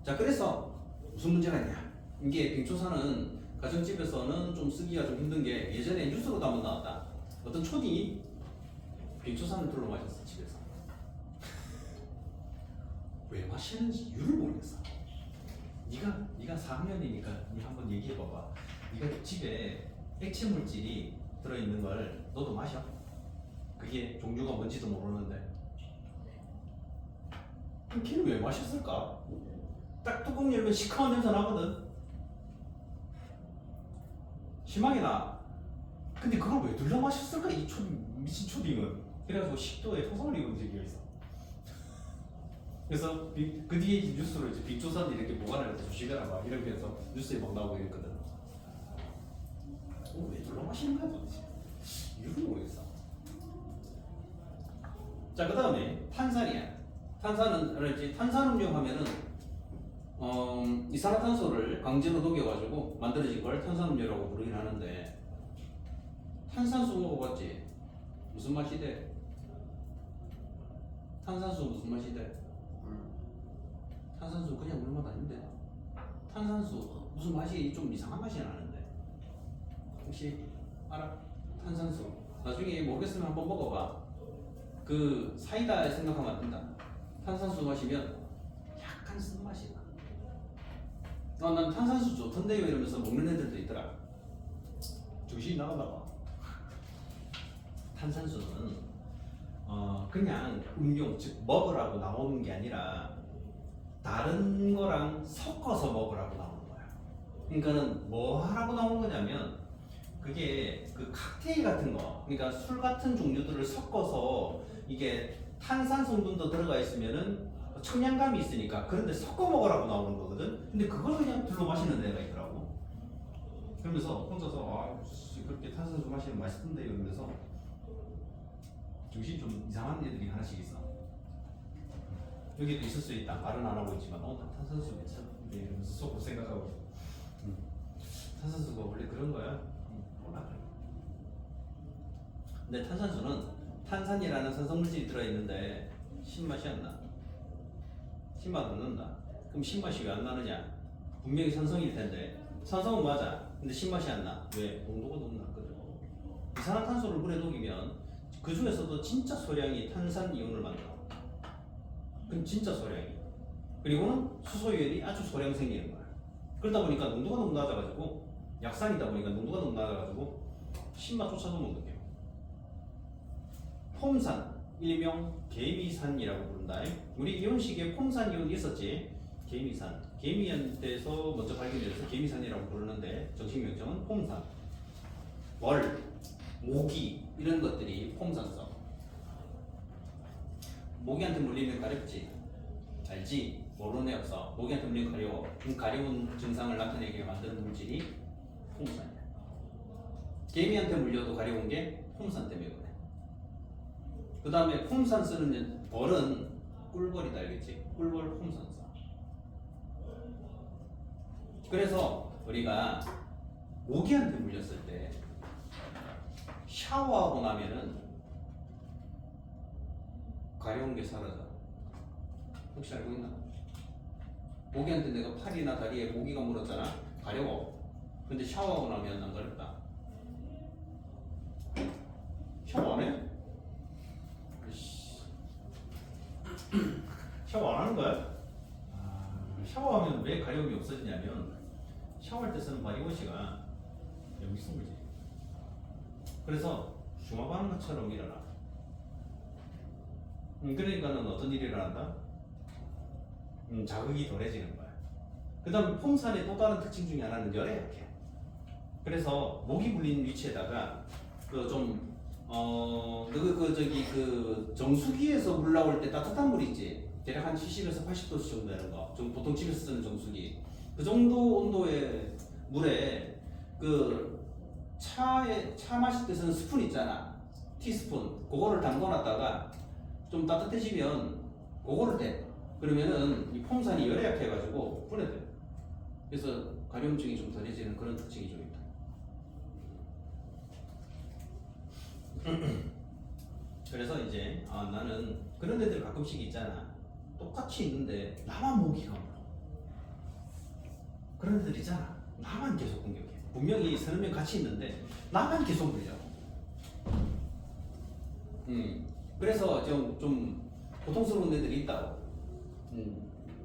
Speaker 1: 자, 그래서 무슨 문제가 있냐? 이게 빙초산은 가정집에서는 좀 쓰기가 좀 힘든 게 예전에 뉴스로도 한번 나왔다. 어떤 초딩이 빙초산을 둘러 마셨어 집에서. 왜 마시는지 이유를 모르겠어. 네가 4학년이니까 네 한번 얘기해 봐봐. 네가 집에 액체 물질이 들어있는 걸 너도 마셔? 그게 종류가 뭔지도 모르는데. 그럼 걔는 왜 마셨을까? 딱 뚜껑 열면 시커먼 냄새 나거든. 심하게 나. 근데 그걸 왜 둘러 마셨을까? 이 미친 초딩은. 그래가지고 식도에 토성을 입은 적이 있어. 그래서 그 뒤에 뉴스로 이제 빙초산 이렇게 보관할 때 조심해라 막 이러면서 뉴스에 막 나오고 이랬거든. 왜 둘러 마시는 거야 도대체? 이유를 모르겠어. 자, 그 다음에 탄산이야. 탄산은 알지? 탄산음료 하면은 이산화탄소를 강제로 녹여가지고 만들어진 걸 탄산음료라고 부르긴 하는데 탄산수 먹어봤지? 무슨 맛이 돼? 탄산수 무슨 맛이 돼? 탄산수 그냥 물 맛 아닌데. 탄산수 무슨 맛이 좀 이상한 맛이 나는데. 혹시 알아? 탄산수. 나중에 모르겠으면 한번 먹어봐. 그 사이다 생각하면 안 된다. 탄산수 마시면 약간 쓴맛이 나. 난 탄산수 좋던데요 이러면서 먹는 애들도 있더라. 정신이 나가나 봐. 탄산수는 그냥 음료 즉 먹으라고 나오는 게 아니라 다른 거랑 섞어서 먹으라고 나오는 거야. 그러니까는 뭐 하라고 나오는 거냐면 그게 그 칵테일 같은 거, 그러니까 술 같은 종류들을 섞어서 이게 탄산 성분도 들어가 있으면은 청량감이 있으니까 그런데 섞어 먹으라고 나오는 거거든. 근데 그걸 그냥 둘러 마시는 애가 있더라고. 그러면서 혼자서 그렇게 탄산수 마시면 맛있던데 이러면서 정신이 좀 이상한 애들이 하나씩 있어. 여기도 있을 수 있다. 말은 안 하고 있지만 나 탄산수 괜찮은데 이러면서 속으로 생각하고 탄산수가 원래 그런 거야. 몰라. 근데 탄산수는 탄산이라는 산성물질이 들어있는데 신맛이 안 나. 신맛 안 난다. 그럼 신맛이 왜 안 나느냐? 분명히 산성일 텐데 산성은 맞아. 근데 신맛이 안 나. 왜? 농도가 너무 낮거든. 이산화탄소를 물에 녹이면 그 중에서도 진짜 소량이 탄산 이온을 만들어. 그럼 진짜 소량이. 그리고는 수소이온이 아주 소량 생기는 거야. 그러다 보니까 농도가 너무 낮아가지고 약산이다 보니까 농도가 너무 낮아가지고 신맛조차도 못 느껴. 폼산, 일명 개미산이라고 부른다. 우리 이온식에 폼산 이온이 있었지. 개미산. 개미한테서 먼저 발견돼서 개미산이라고 부르는데 정식 명칭은 폼산. 월, 모기 이런 것들이 폼산성. 모기한테 물리면 가렵지. 알지? 모르는 애 없어. 모기한테 물리면 가려워. 가려운 증상을 나타내게 만드는 물질이 폼산이야. 개미한테 물려도 가려운 게 폼산 때문에 그래. 그 다음에 폼산 쓰는 벌은 꿀벌이다 알겠지? 꿀벌 폼산 써. 그래서 우리가 모기한테 물렸을 때 샤워하고 나면은 가려운 게 사라져. 혹시 알고 있나? 모기한테 내가 팔이나 다리에 모기가 물었잖아. 가려워. 근데 샤워하고 나면 안 가렵다. 샤워 안 해? 샤워 안 하는 거야? 샤워하면 왜 가려움이 없어지냐면 샤워할 때 쓰는 바디워시가 염기성물질. 그래서 흉압하는 것처럼 일어나. 그러니까는 어떤 일이 일어난다? 자극이 덜해지는 거야. 그 다음 폼산의 또 다른 특징 중에 하나는 열에 약해. 그래서 모기 물린 위치에다가 그 정수기에서 물 나올 때 따뜻한 물 있지. 대략 한 70에서 80도씨 정도 되는 거. 좀 보통 집에서 쓰는 정수기. 그 정도 온도의 물에 그 차 마실 때 쓰는 스푼 있잖아. 티스푼. 그거를 담궈놨다가 좀 따뜻해지면 그거를 대. 그러면은 이 폼산이 열에 약해가지고 분해돼. 그래서 가려움증이 좀 덜해지는 그런 특징이 좀 있다. 그래서 이제 나는 그런 애들 가끔씩 있잖아. 똑같이 있는데 나만 모기가 물어. 그런 애들 있잖아. 나만 계속 공격해. 분명히 서너 명 같이 있는데 나만 계속 물려. 그래서 좀 고통스러운 애들이 있다고.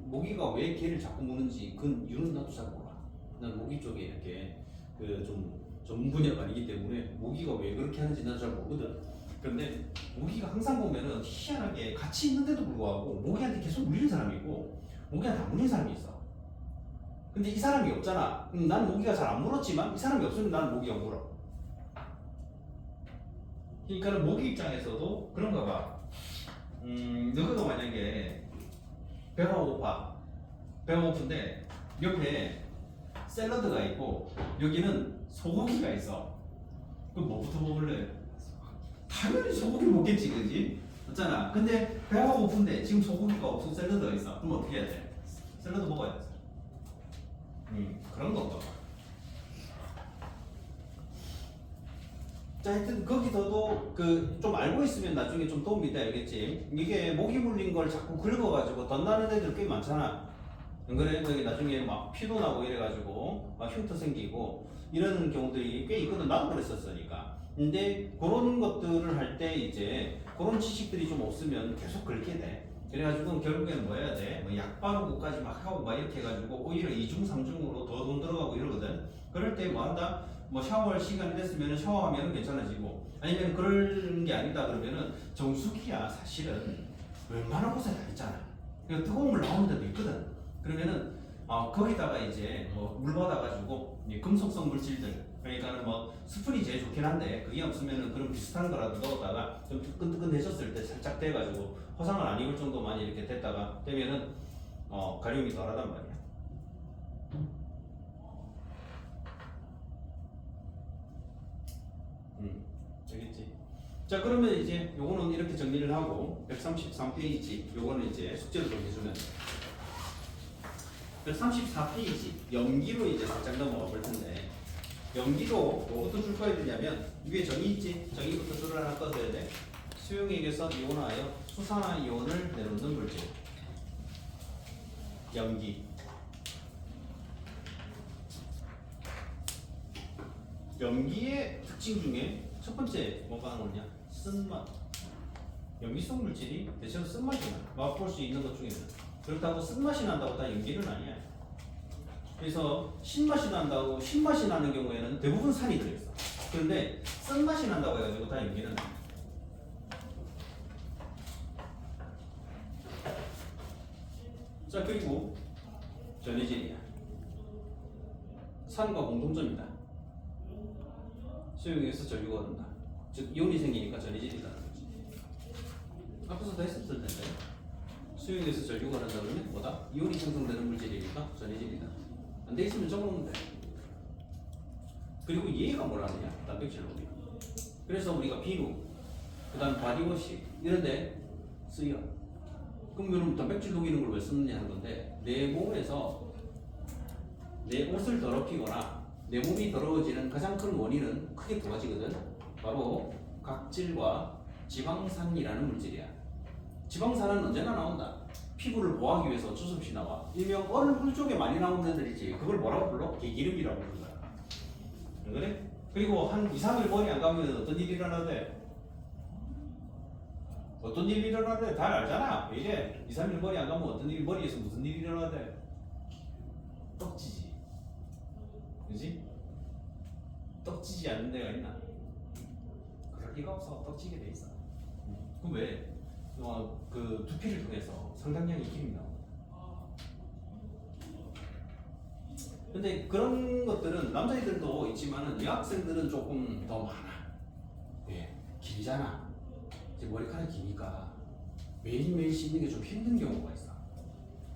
Speaker 1: 모기가 왜 걔를 자꾸 무는지 그 이유는 나도 잘 몰라. 난 모기 쪽에 이렇게 그 좀 전문 분야가 아니기 때문에 모기가 왜 그렇게 하는지 나도 잘 모르거든. 그런데 모기가 항상 보면은 희한하게 같이 있는데도 불구하고 모기한테 계속 물리는 사람이 있고 모기한테 안 물리는 사람이 있어. 근데 이 사람이 없잖아. 난 모기가 잘 안 물었지만 이 사람이 없으면 나는 모기가 물어. 그러니까 모기 입장에서도 그런가 봐. 너희도 만약에 배가 고파. 배가 고픈데 옆에 샐러드가 있고 여기는 소고기가 있어. 그럼 뭐부터 먹을래? 당연히 소고기 먹겠지, 그지? 맞잖아. 근데 배가 고픈데 지금 소고기가 없어, 샐러드가 있어. 그럼 어떻게 해야 돼? 샐러드 먹어야 돼. 그런 건가 봐. 자, 하여튼 거기서도 그 좀 알고 있으면 나중에 좀 도움이 돼, 알겠지? 이게 모기 물린 걸 자꾸 긁어가지고 덧나는 애들 꽤 많잖아. 안 그래? 여기 나중에 막 피도 나고 이래가지고 막 흉터 생기고 이런 경우들이 꽤 있거든. 나도 그랬었으니까. 근데 그런 것들을 할 때 이제 그런 지식들이 좀 없으면 계속 긁게 돼. 그래가지고 결국에는 뭐 해야 돼? 뭐 약 바르고까지 막 하고 막 이렇게 해가지고 오히려 2중, 3중으로 더 돈 들어가고 이러거든. 그럴 때 뭐 한다? 뭐 샤워할 시간이 됐으면 샤워하면 괜찮아지고, 아니면 그런 게 아니다 그러면은 정수기야 사실은 웬만한 곳에 다 있잖아. 그러니까 뜨거운 물 나오는 데도 있거든. 그러면은 거기다가 이제 뭐 물 받아가지고 금속성 물질들, 그러니까는 뭐 스푼이 제일 좋긴 한데 그게 없으면은 그런 비슷한 거라도 넣었다가 좀 뜨끈뜨끈해졌을 때 살짝 돼가지고 화상을 안 입을 정도만 이렇게 됐다가 되면은 가려움이 덜하단 말이야. 알겠지? 자, 그러면 이제 요거는 이렇게 정리를 하고 133페이지 요거는 이제 숙제로 좀 해주면 134페이지 연기로 이제 살짝 넘어가 볼 텐데, 연기로 뭐부터 줄 거야 되냐면 위에 정의 있지? 정의부터 줄을 하나 꺼줘야 돼. 수용액에서 이온하여 수산화이온을 내놓는 물질 연기. 연기의 특징 중에 첫 번째 뭐가 나오냐? 쓴맛. 연기성 물질이 대체로 쓴맛이 나. 맛볼 수 있는 것 중에는. 그렇다고 쓴맛이 난다고 다 연기는 아니야. 그래서 신맛이 난다고, 신맛이 나는 경우에는 대부분 산이 들어있어. 그런데 쓴맛이 난다고 해가지고 다 연기는 아니야. 자, 그리고 전해질이야. 산과 공통점이다. 수용에서 전류가 흐른다. 즉 이온이 생기니까 전해질이다. 앞서도 했었을 텐데 수용에서 전류가 흐른다 그러면 뭐다? 이온이 생성되는 물질이니까 전해질이다. 안 돼 있으면 적어놓으면 돼. 그리고 얘가 뭐라느냐? 단백질 녹이. 그래서 우리가 비누, 그 다음 바디워시 이런데 쓰여. 그럼 여러분 단백질 녹이는 걸 왜 쓰느냐 하는 건데, 내 몸에서 내 옷을 더럽히거나 내 몸이 더러워지는 가장 큰 원인은 크게 두 가지거든. 바로 각질과 지방산이라는 물질이야. 지방산은 언제나 나온다. 피부를 보호하기 위해서 어쩔 수 없이 나와. 일명 얼굴 쪽에 많이 나오는 애들이지. 그걸 뭐라고 불러? 개기름이라고 부르는 거야. 안 그래? 그리고 한 2, 3일 머리 안 감으면 어떤 일이 일어나대? 어떤 일이 일어나대? 다 알잖아. 이제 2, 3일 머리 안 감으면 어떤 일이, 머리에서 무슨 일이 일어나대? 떡지지. 그지? 떡지지 않는 데가 있나? 그럴 리가 없어. 떡지게 돼 있어. 그 왜? 그 두피를 통해서 상당량의 기름이 나와. 근데 그런 것들은 남자애들도 있지만은 여학생들은 조금 더 많아. 왜? 길잖아. 이제 머리카락이 기니까 매일매일 씻는 게 좀 힘든 경우가 있어.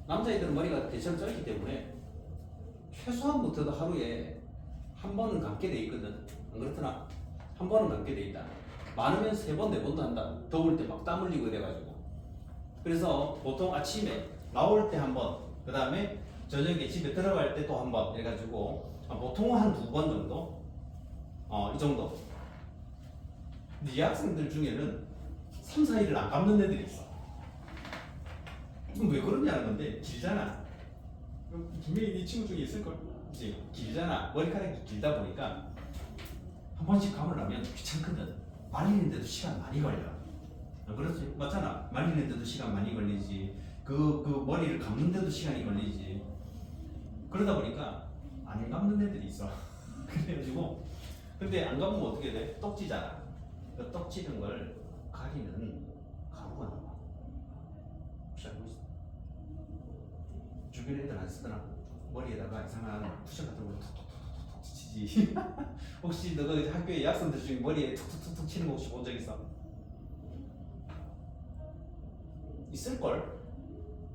Speaker 1: 남자애들은 머리가 대체로 짧기 때문에 최소한 못해도 하루에 한 번은 감게 돼 있거든. 안 그렇더나? 한 번은 감게 돼 있다. 많으면 3번, 4번도 한다. 더울 때 막 땀 흘리고 이래가지고. 그래서 보통 아침에 나올 때 한 번, 그 다음에 저녁에 집에 들어갈 때 또 한 번 해가지고 보통 한 2번 정도? 이 정도. 근데 이 학생들 중에는 3, 4일을 안 감는 애들이 있어. 그럼 왜 그러냐는 건데, 길잖아. 분명히 네 친구 중에 있을걸? 그치? 길잖아. 머리카락이 길다 보니까 한 번씩 감으려면 귀찮거든. 말리는데도 시간 많이 걸려. 그렇지? 맞잖아. 말리는데도 시간 많이 걸리지. 그 머리를 감는데도 시간이 걸리지. 그러다 보니까 안 감는 애들이 있어. 그래가지고, 근데 안 감으면 어떻게 돼? 떡지잖아. 그 떡지는 걸 가리는 가루가 나와. 혹시 알고 있어? 주변 애들 안 쓰더라고. 머리에다가 이상한 쿠션 같은 걸로 툭툭툭툭 치지. 혹시 너가 학교에 학생들 중에 머리에 툭툭툭툭 치는 거 혹시 본 적 있어? 있을걸?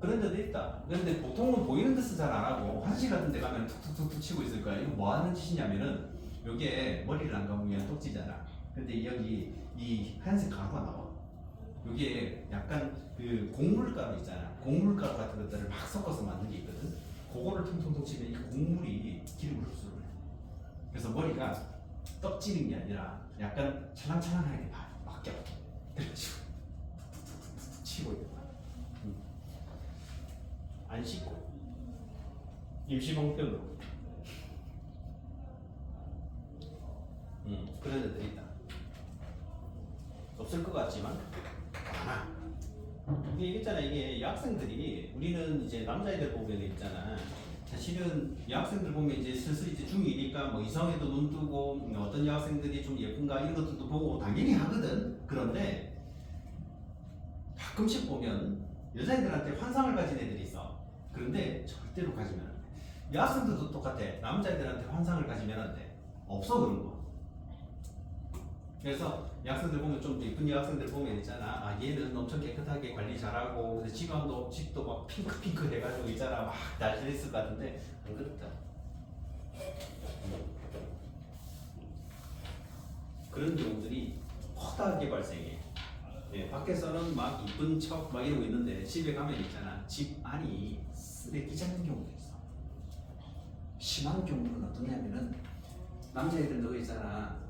Speaker 1: 그런 데도 있다. 그런데 보통은 보이는 데서 잘 안 하고 화장실 같은 데 가면 툭툭툭툭 치고 있을 거야. 이거 뭐 하는 짓이냐면은, 요게 머리를 안 감으면 떡지잖아. 근데 여기 이 하얀색 가루가 나와. 요게 약간 그 곡물가루 있잖아. 곡물가루 같은 것들을 막 섞어서 만든 게 있거든. 그거를 통통통 치면 이 곡물이 기름을 흡수를 해. 그래서 머리가 떡지는 게 아니라 약간 찰랑찰랑하게 맡겨. 그래가지고 치고 있는 거야. 안 씻고 임시방편으로. 그런 애들이 있다. 없을 것 같지만 많아. 이게 있잖아, 이게 여학생들이 우리는 이제 남자애들 보면 있잖아. 사실은 여학생들 보면 이제 슬슬 이제 중2니까 뭐 이성에도 눈 뜨고 어떤 여학생들이 좀 예쁜가 이런 것들도 보고 당연히 하거든. 그런데 가끔씩 보면 여자애들한테 환상을 가진 애들이 있어. 그런데 절대로 가지면 안 돼. 여학생들도 똑같아. 남자애들한테 환상을 가지면 안 돼. 없어 그런 거. 그래서 여학생들 보면 좀 예쁜 여학생들 보면 있잖아. 아 얘는 엄청 깨끗하게 관리 잘하고 그래서 집도 막 핑크핑크 해가지고 있잖아. 막 난리 있을 것 같은데 안 그렇다. 그런 경우들이 허다하게 발생해. 예, 밖에서는 막 이쁜 척 막 이러고 있는데 집에 가면 있잖아. 집 안이 쓰레기장인 경우도 있어. 심한 경우는 어떠냐면은 남자애들 너 있잖아.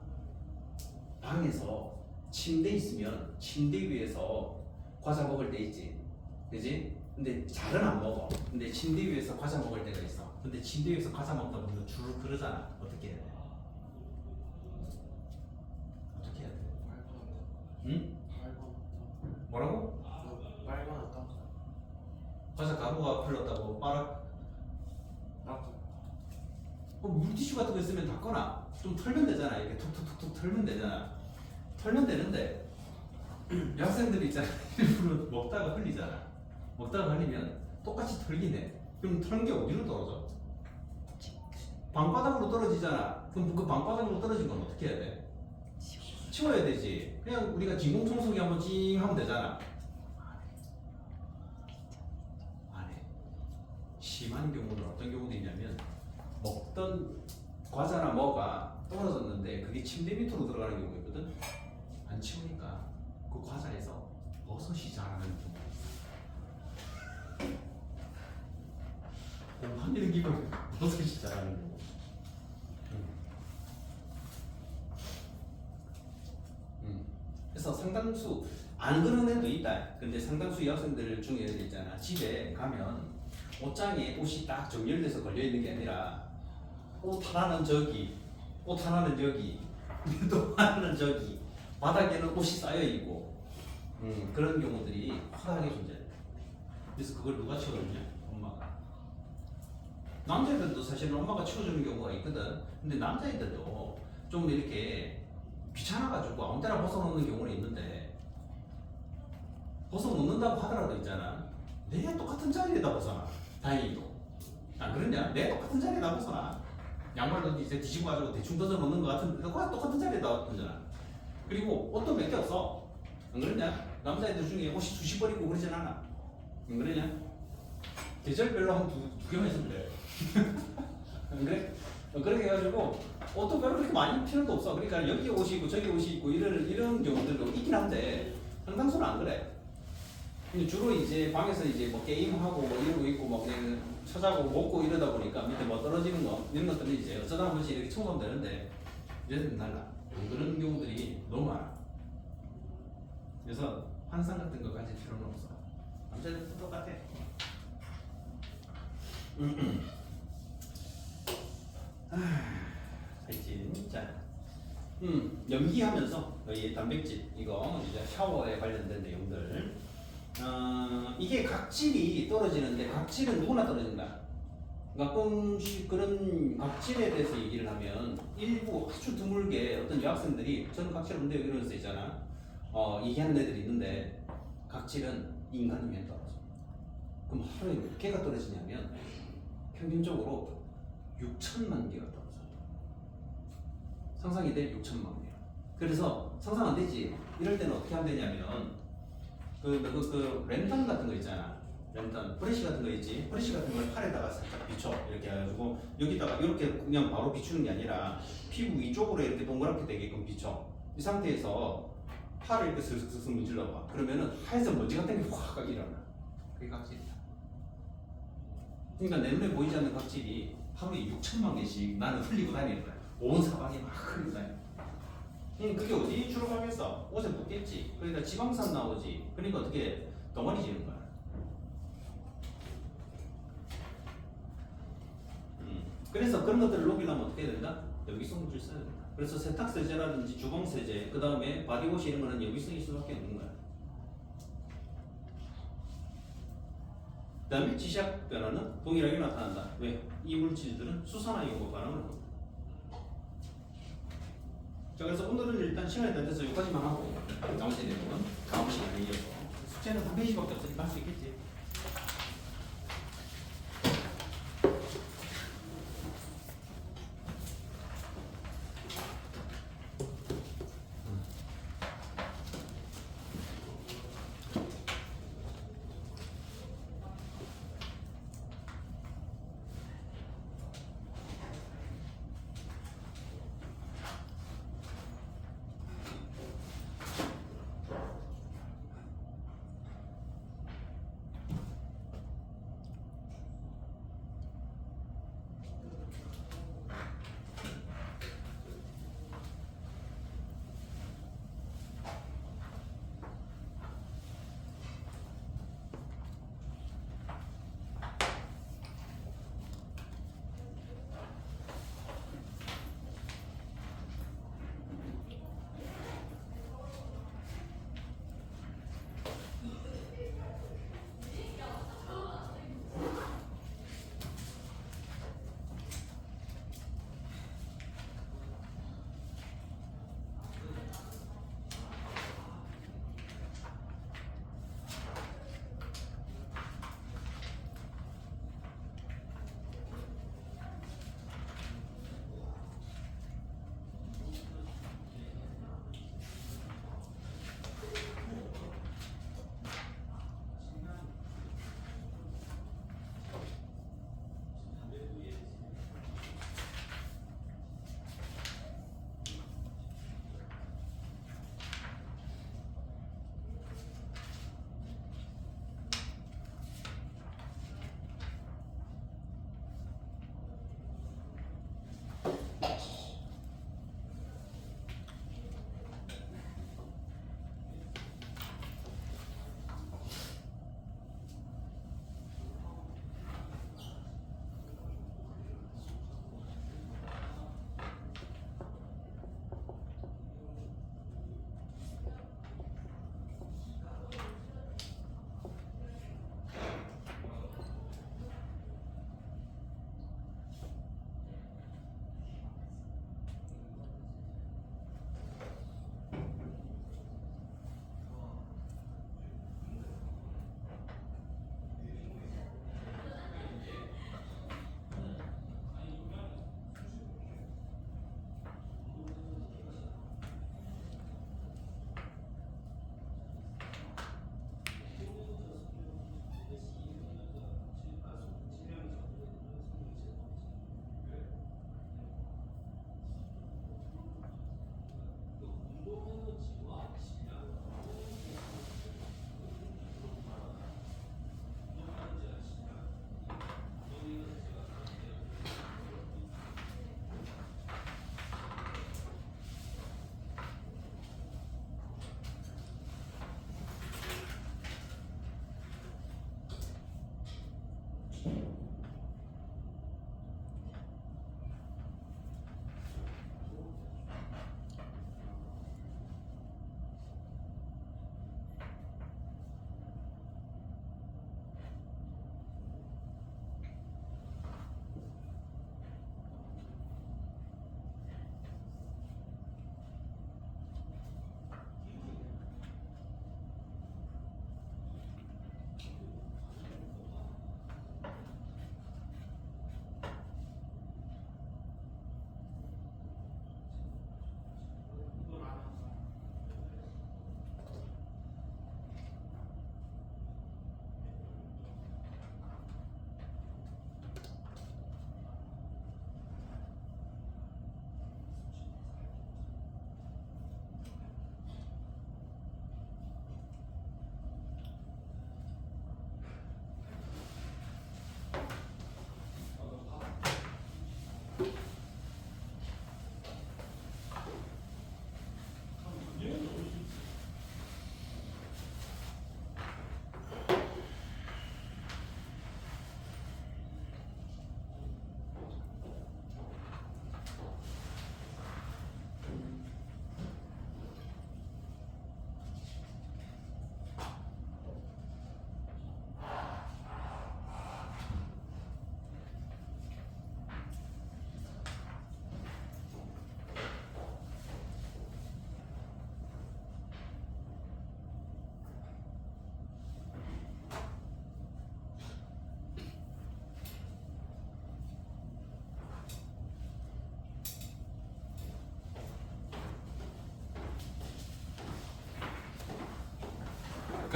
Speaker 1: 방에서 침대 있으면 침대 위에서 과자 먹을 때 있지, 그지? 근데 잘은 안 먹어. 근데 침대 위에서 과자 먹을 때가 있어. 근데 침대 위에서 과자 먹다 보면 줄을 그러잖아. 어떻게 해야 돼? 어떻게 해야 돼? 응? 뭐라고?
Speaker 3: 빨간다.
Speaker 1: 과자 가루가 흘렀다고 빨아? 물티슈 같은 거 있으면 닦거나 좀 털면 되잖아. 이렇게 툭툭툭툭 털면 되잖아. 털면 되는데 여학생들이 있잖아. 일부러 먹다가 흘리잖아. 먹다가 흘리면 똑같이 털긴 해. 그럼 털은 게 어디로 떨어져? 방바닥으로 떨어지잖아. 그럼 그 방바닥으로 떨어진 건 어떻게 해야 돼? 치워야 되지. 그냥 우리가 진공청소기 한번 찡 하면 되잖아. 안 해. 심한 경우는 어떤 경우도 있냐면 먹던 과자나 뭐가 떨어졌는데 그게 침대 밑으로 들어가는 경우가 있거든. 안 치우니까 그 과자에서 버섯이 자라는 경우가 있어. 공판 이런 기분 버섯이 자라는 경우. 그래서 상당수 안 그런 애도 있다. 근데 상당수 여학생들 중에 있잖아. 집에 가면 옷장에 옷이 딱 정렬돼서 걸려 있는 게 아니라 옷 하나는 저기, 옷 하나는 여기, 또 하나는 저기, 바닥에는 옷이 쌓여 있고, 그런 경우들이 허다하게 존재해. 그래서 그걸 누가 치워주냐? 엄마가. 남자애들도 사실은 엄마가 치워주는 경우가 있거든. 근데 남자애들도 좀 이렇게 귀찮아가지고 아무 때나 벗어놓는 경우는 있는데, 벗어놓는다고 하더라도 있잖아. 내 똑같은 자리에다 벗어놔. 다행히도. 안 그러냐? 내 똑같은 자리에다 벗어놔. 양말도 이제 뒤집어 가지고 대충 던져 놓는 것 같은 똑같은 자리에다 던져놔. 그리고 옷도 몇 개 없어. 안 그러냐? 남자애들 중에 옷이 수십 벌 입고 그러진 않아. 안 그러냐? 계절별로 한 두 개만 있으면 돼. 안 그래? 그렇게 해가지고 옷도 별로 그렇게 많이 필요도 없어. 그러니까 여기 옷이 있고 저기 옷이 있고 이런 경우들도 있긴 한데 상당수는 안 그래. 근데 주로 이제 방에서 이제 뭐 게임하고 뭐 이러고 있고 막 그냥 쳐자고 먹고 이러다 보니까 밑에 뭐 떨어지는 거 이런 것들은 이제 어쩌다 한 번씩 이렇게 청소하면 되는데 얘들은 달라. 그런 경우들이 너무 많아. 그래서 환상 같은 거 가질 필요는 없어. 남자들도 똑같아. 하여튼 자, 염기하면서 이 단백질 이거 이제 샤워에 관련된 내용들. 이게 각질이 떨어지는데 각질은 누구나 떨어진다. 가끔씩 그런 각질에 대해서 얘기를 하면 일부 아주 드물게 어떤 여학생들이 저는 각질 없는데 이러면서 있잖아. 얘기하는 애들이 있는데 각질은 인간이면 떨어져. 그럼 하루에 몇 개가 떨어지냐면 평균적으로 6천만 개가 떨어져. 상상이 돼? 6천만 개. 그래서 상상 안 되지. 이럴 때는 어떻게 하면 되냐면 그 랜턴 같은 거 있잖아. 랜턴, 브러쉬 같은 거 있지. 브러쉬 같은 걸 팔에다가 살짝 비춰. 이렇게 해가지고 여기다가 이렇게 그냥 바로 비추는 게 아니라 피부 위쪽으로 이렇게 동그랗게 되게끔 비춰. 이 상태에서 팔을 이렇게 슬슬슬 문질러봐. 그러면은 하얀색 먼지 같은 게 확 일어나. 그게 각질이야. 그러니까 내 눈에 보이지 않는 각질이 하루에 6천만 개씩 나는 흘리고 다니는 거야. 온 사방에 막 흐린다. 그게 어디 주로 가겠어? 옷에 묻겠지. 그러니까 지방산 나오지. 그러니까 어떻게 덩어리 지는 거야. 그래서 그런 것들을 녹이려면 어떻게 해야 된다? 여기성물질 써야 된다. 그래서 세탁세제라든지 주방세제, 그 다음에 바디워시 이런 거는 여기성일 수밖에 없는 거야. 그 다음에 지시학 변화는 동일하게 나타난다. 왜? 이 물질들은 수산화 용과 반응을 합니다. 자, 그래서 오늘은 일단 시간이 다 돼서 여기까지만 하고 나머지 내용은 다음 시간에 이어서 숙제는 한 페이지밖에 없으니까 할 수 있겠지.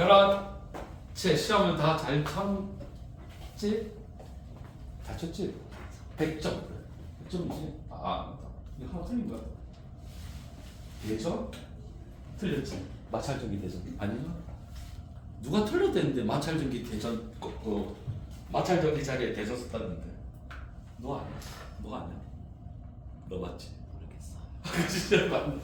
Speaker 3: 그렇지. 시험을 다 잘 쳤지? 잘 쳤지? 100점. 100점이지? 이거 하나 틀린 거야. 대전? 틀렸지? 마찰전기 대전. 아니야? 누가 틀렸댔는데 마찰전기 대전 마찰전기 자리에 대전 썼다는데. 너 아니야? 너 아니야? 너 맞지?
Speaker 2: 모르겠어.
Speaker 3: 진짜 맞네.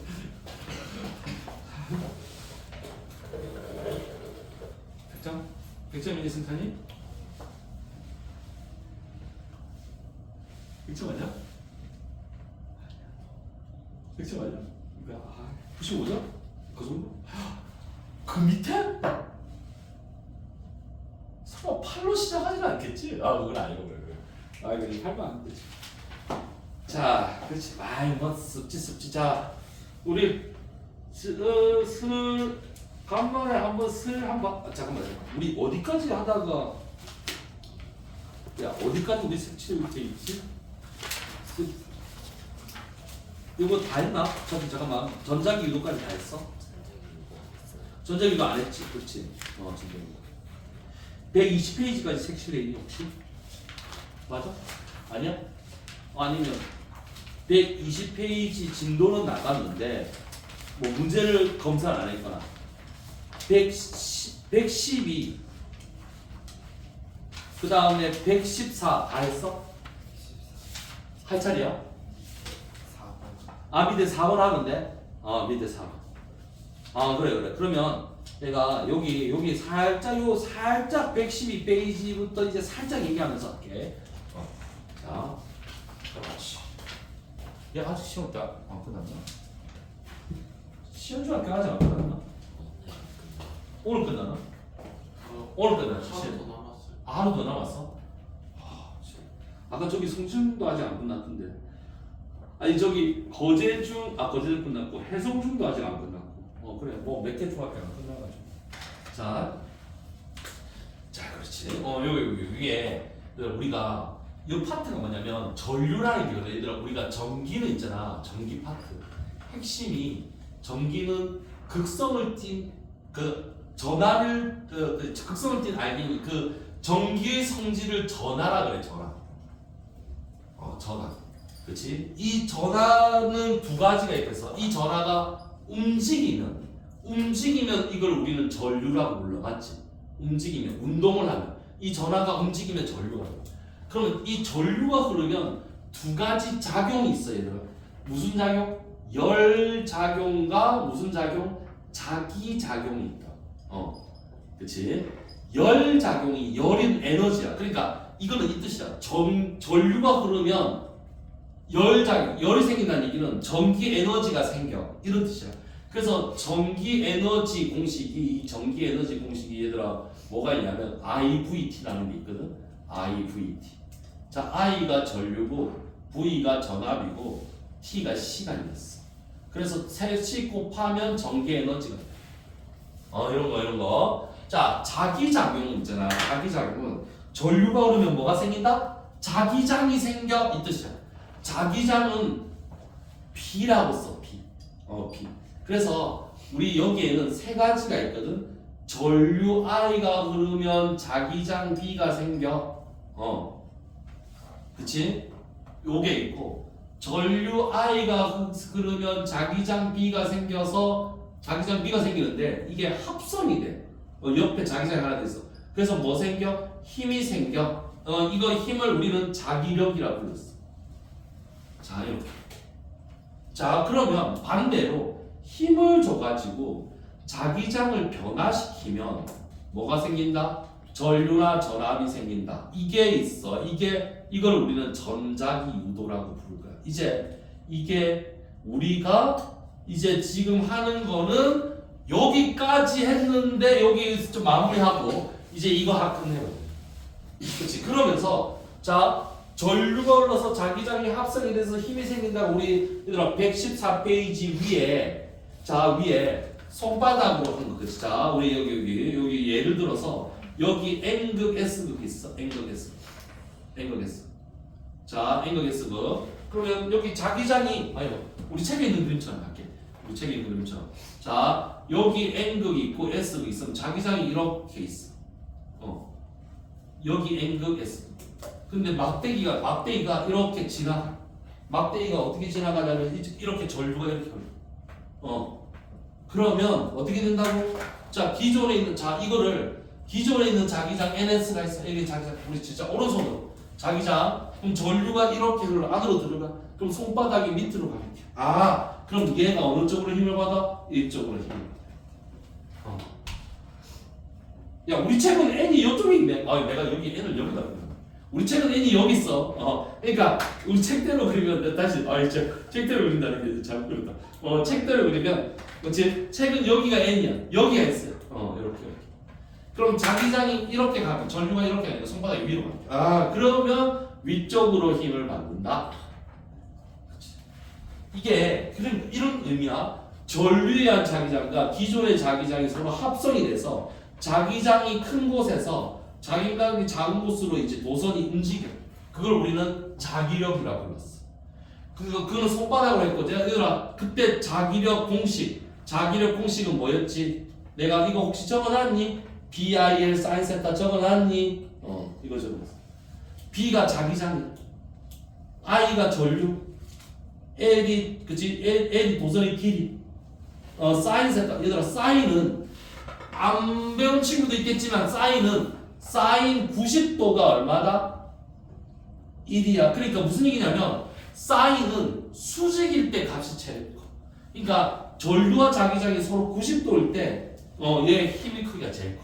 Speaker 3: 백점? 100점이니 승찬이? 100점 아니야? 100점 아니야? 95점? 그 정도? 그 밑에? 설마 8로 시작하지는 않겠지? 그건 아니고 이거 8만 안 되지. 자, 그렇지. 뭐 습지. 자, 우리 간만에 한번 잠깐만. 우리 어디까지 하다가 어디까지 우리 색칠 때 있지? 이거 다 했나? 잠깐만. 전자기 유도까지 다 했어? 전자기 유도 안 했지, 그렇지? 전자기 유도. 120페이지까지 색칠해 있니 혹시? 맞아? 아니야? 아니면 120페이지 진도는 나갔는데 뭐 문제를 검사를 안 했거나 112 그 다음에 114 다 했어? 할 차례야?
Speaker 2: 4번.
Speaker 3: 밑에 4번 하는데? 밑에 4번. 그래. 그러면 내가 여기 살짝 112페이지부터 이제 살짝 얘기하면서 할게. 자, 그렇지. 야, 아직 시험 안 끝났나? 시험 중학교 아직 안 끝났나? 오늘 끝나나? 오늘 끝났지.
Speaker 2: 하루 더 남았어요.
Speaker 3: 하루 더 남았어? 아까 저기 성중도 아직 안 끝났던데. 아니 저기 거제중 끝났고 해성중도 아직 안 끝났고. 그래 뭐 몇 개 중학교 안 끝나가지고. 자 그렇지. 여기 위에 우리가 이 파트가 뭐냐면 전류라는 게 얘들아 우리가 전기는 있잖아. 전기 파트. 핵심이 전기는 극성을 띤 전하를 극성을 띤 알갱이 전기의 성질을 전하라 그래 전하. 전하. 그렇지? 이 전하는 두 가지가 있어서 이 전하가 움직이면 이걸 우리는 전류라고 불러. 맞지? 움직이면 운동을 하면 이 전하가 움직이면 전류가 돼. 그러면 이 전류가 흐르면 두 가지 작용이 있어요. 얘들아. 무슨 작용? 열 작용과 무슨 작용? 자기 작용이 있다. 그렇지? 열 작용이 열인 에너지야. 그러니까 이거는 이 뜻이야. 전류가 흐르면 열이 생긴다는 얘기는 전기 에너지가 생겨. 이런 뜻이야. 그래서 전기 에너지 공식이 얘들아 뭐가 있냐면 IVT라는 게 있거든. IVT. 자, I가 전류고 V가 전압이고 T가 시간이었어. 그래서 셋이 곱하면 전기 에너지가 돼. 이런 거. 자, 자기작용 있잖아. 자기작용은 전류가 흐르면 뭐가 생긴다? 자기장이 생겨 이 뜻이야. 자기장은 B라고 써. B. B. 그래서 우리 여기에는 세 가지가 있거든. 전류 I가 흐르면 자기장 B가 생겨. 그치? 요게 있고 전류 I가 흐르면 자기장 B가 생겨서 자기장 B가 생기는데 이게 합성이 돼. 옆에 자기장이 하나 돼 있어. 그래서 뭐 생겨? 힘이 생겨. 이거 힘을 우리는 자기력이라고 불렀어. 자, 이렇게. 자, 그러면 반대로 힘을 줘가지고 자기장을 변화시키면 뭐가 생긴다? 전류나 전압이 생긴다. 이게 있어. 이걸 우리는 전자기 유도라고 부를 거야. 이게 우리가 이제 지금 하는 거는 여기까지 했는데 여기 좀 마무리하고 이제 이거 하나 끝내요. 그렇지. 그러면서 자 전류가 흘러서 자기장이 합성이 돼서 힘이 생긴다고 우리 얘들아 114페이지 위에 위에 손바닥으로 한 거. 그렇지. 자 우리 여기 예를 들어서 여기 N극 S극 있어. N극 S. 자 N극 S극. 그러면 여기 자기장이 우리 책에 있는 그림처럼 할게. 우리 책에 있는 그림처럼. 자 여기 N극이 있고 S극이 있으면 자기장이 이렇게 있어. 여기 N극 S. 근데 막대기가 이렇게 지나가. 막대기가 어떻게 지나가냐면 이렇게 전류가 이렇게 흘러. 그러면 어떻게 된다고? 자, 기존에 있는 기존에 있는 자기장 NS가 있어. 여기 자기장 우리 진짜 오른손으로 자기장. 그럼 전류가 이렇게 흘러 안으로 들어가. 그럼 손바닥이 밑으로 가게. 그럼 얘가 어느 쪽으로 힘을 받아? 이쪽으로 힘을 받아. 야, 우리 책은 N이 이쪽에 있네. 내가 여기 N을 여기다 그려. 우리 책은 N이 여기 있어. 그러니까 우리 책대로 그리면 다시 책대로 그린다는 게 잘못 그렸다. 책대로 그리면 그렇지? 책은 여기가 N이야. 여기가 S야. 이렇게. 그럼 자기장이 이렇게 가면 전류가 이렇게 가니까 손바닥이 위로 가. 그러면 위쪽으로 힘을 받는다. 그렇지? 이게 그럼 이런 의미야. 전류에 의한 자기장과 기존의 자기장이 서로 합성이 돼서 자기장이 큰 곳에서 자기장이 작은 곳으로 이제 도선이 움직여. 그걸 우리는 자기력이라고 불렀어. 그거는 손바닥으로 했고, 얘들아, 그때 자기력 공식은 뭐였지? 내가 이거 혹시 적어놨니? BIL 사인 세타 적어놨니? 이거 적어놨어. B가 자기장이야. I가 전류. L이, 그치? L이 도선의 길이. 사인 세타. 얘들아, 사인은 안 배운 친구도 있겠지만 사인 90도가 얼마다? 1이야. 그러니까 무슨 얘기냐면 사인은 수직일 때 값이 제일 커. 그러니까 전류와 자기장이 서로 90도일 때 얘 힘의 크기가 제일 커.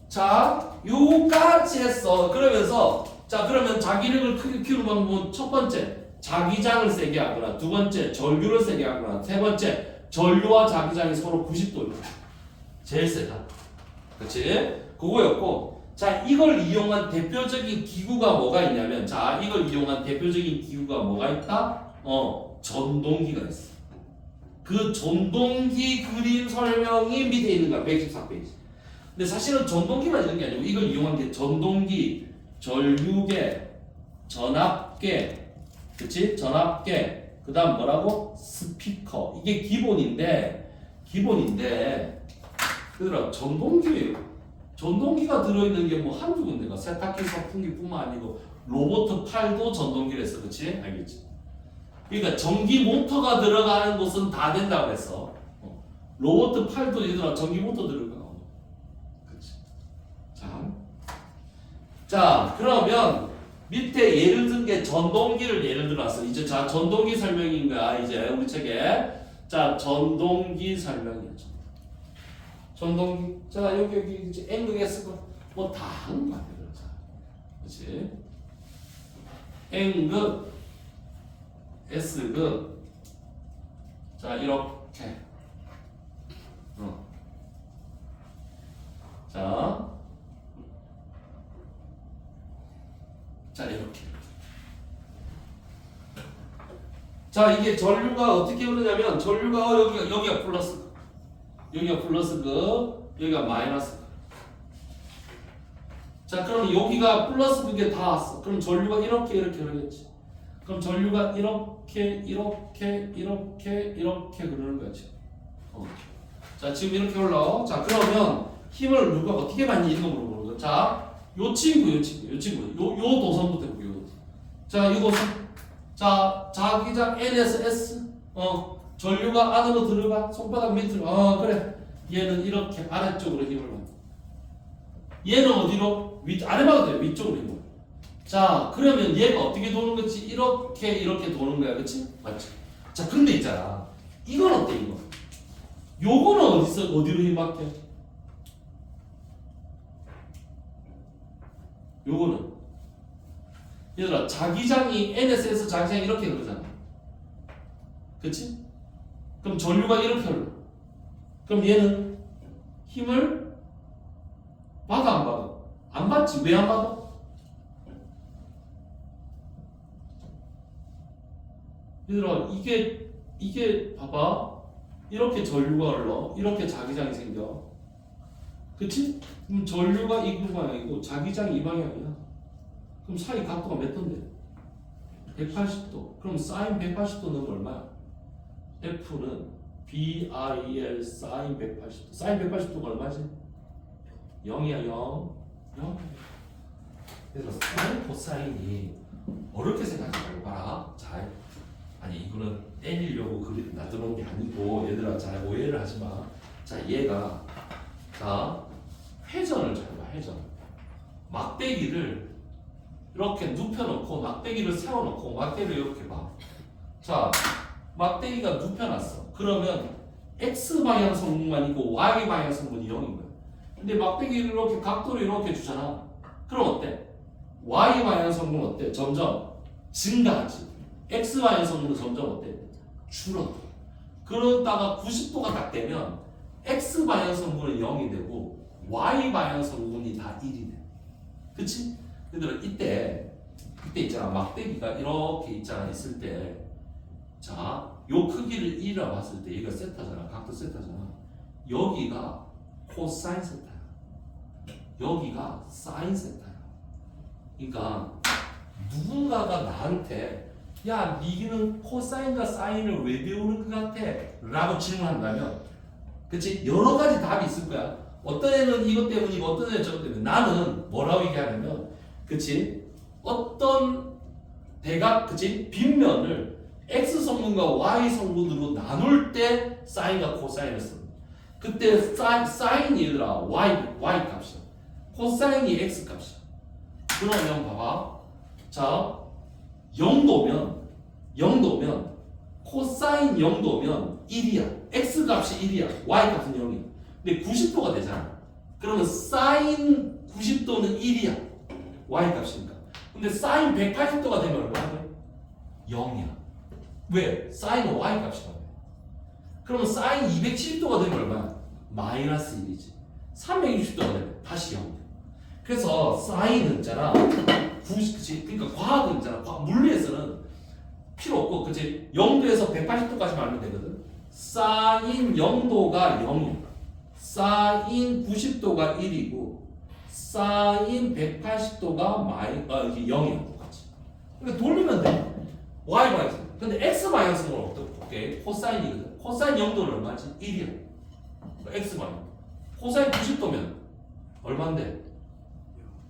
Speaker 3: 자, 요까지 했어. 그러면 자기력을 크게 키우는 방법은 첫 번째 자기장을 세게 하거나, 두 번째 전류를 세게 하거나, 세 번째 전류와 자기장이 서로 90도일 때 제일 세다. 그치? 그거였고, 자, 이걸 이용한 대표적인 기구가 뭐가 있냐면, 뭐가 있다? 전동기가 있어. 그 전동기 그림 설명이 밑에 있는 거야. 114페이지. 근데 사실은 전동기만 있는 게 아니고, 이걸 이용한 게 전동기, 전류계, 전압계, 그치? 전압계, 그 다음 뭐라고? 스피커. 이게 기본인데, 얘들아, 전동기가 들어있는 게 뭐 한두 군데가 세탁기, 선풍기뿐만 아니고 로봇 팔도 전동기를 했어. 그치? 알겠지? 그러니까 전기 모터가 들어가는 곳은 다 된다고 했어. 로봇 팔도 얘들아 전기 모터 들어가. 그치? 자, 그러면 밑에 예를 든 게 전동기를 예를 들어왔어. 이제 자, 전동기 설명인 거야. 이제 우리 책에. 자, 전동기 설명이야. 전동기. 자, 여기 이제 N극 S극 뭐다 하는 거야. 그렇지? N극 S극. 자, 이렇게. 자, 이렇게. 자, 이게 전류가 어떻게 흐르냐면, 전류가 여기가 플러스, 여기가 마이너스. 자, 그럼 여기가 플러스 그게 다 왔어. 그럼 전류가 이렇게 흐르겠지. 그럼 전류가 이렇게 흐르는 거야, 지금. 자, 지금 이렇게 흘러. 자, 그러면 힘을 누가 어떻게 받니? 이거 물어보는 거야. 자, 요 친구. 요 도선부터 해볼게요. 자, 이 도선. 자, 자기장 N에서 S. 전류가 안으로 들어가. 손바닥 밑으로. 그래. 얘는 이렇게 아래쪽으로 힘을 받아. 얘는 어디로? 아래 봐도 돼. 위쪽으로 힘을. 자, 그러면 얘가 어떻게 도는 거지? 이렇게 도는 거야. 그치? 맞지? 자, 근데 있잖아. 이건 어때, 이거? 요거는 어디로 힘 받게? 요거는. 얘들아, 자기장이 N에서 S 자기장이 이렇게 흐르잖아. 그치? 그럼 전류가 이렇게 흘러. 그럼 얘는 힘을 받아, 안 받아? 안 받지. 왜 안 받아? 얘들아, 이게 봐봐. 이렇게 전류가 흘러. 이렇게 자기장이 생겨. 그치? 그럼 전류가 이 방향이고 자기장이 이 방향이야. 그럼 사이 각도가 몇 도인데? 180도. 그럼 사인 180도 넣으면 얼마야? F는 B BIL 사인 180도. 사인 180도가 얼마지? 0이야 0. 0. 그래서 사인 코사인이 어렵게 생각하지 말고 봐라. 잘. 아니 이거는 때리려고 그리 놔두는 게 아니고 얘들아 잘 오해를 하지 마. 자 얘가 자 회전을 잘 봐. 회전. 막대기를 이렇게 눕혀놓고 막대기를 세워놓고 막대기를 이렇게 봐. 자 막대기가 눕혀놨어. 그러면 x 방향 성분만 있고 y 방향 성분이 0인 거야. 근데 막대기를 이렇게 각도를 이렇게 주잖아. 그럼 어때? y 방향 성분 어때? 점점 증가하지. x 방향 성분은 점점 어때? 줄어들어. 그러다가 90도가 딱 되면 x 방향 성분은 0이 되고 y 방향 성분이 다 1이 돼. 그치? 얘들아 이때 있잖아. 막대기가 이렇게 있잖아. 있을 때 자, 요 크기를 1이라 봤을 때 얘가 세타잖아. 각도 세타잖아. 여기가 코사인 세타야. 여기가 사인 세타야. 그러니까 누군가가 나한테 야, 니는 코사인과 사인을 왜 배우는 것 같아? 라고 질문한다면 그치? 여러 가지 답이 있을 거야. 어떤 애는 이것 때문이고 어떤 애는 저것 때문에. 나는 뭐라고 얘기하냐면 그치? 어떤 대각 그치? 빗면을 x 성분과 y 성분으로 나눌 때 사인과 코사인을 씁니다. 그때 사인이 얘들아 y 값이야. 코사인이 x 값이야. 그러면 봐봐. 자 0도면 코사인 0도면 1이야. x 값이 1이야. y 값은 0이야. 근데 90도가 되잖아. 그러면 사인 90도는 1이야. y 값이니까. 근데 사인 180도가 되면 얼마나 돼? 0이야. 왜? 사인은 y 값이라고 해. 그러면 사인 270도가 되면 얼마야? 마이너스 1이지. 360도가 되면 다시 0. 그래서 사인은 있잖아. 그러니까 과학은 있잖아. 물리에서는 필요 없고, 그치? 0도에서 180도까지만 알면 되거든. 사인 0도가 0이야. 사인 90도가 1이고, 사인 180도가 0이야. 똑같이. 그러니까 돌리면 돼. y 방향. 근데 x 방향성은 어떻게? 코사인이거든. 코사인 0도는 얼마지? 1이야. x 방향. 코사인 90도면 얼마인데?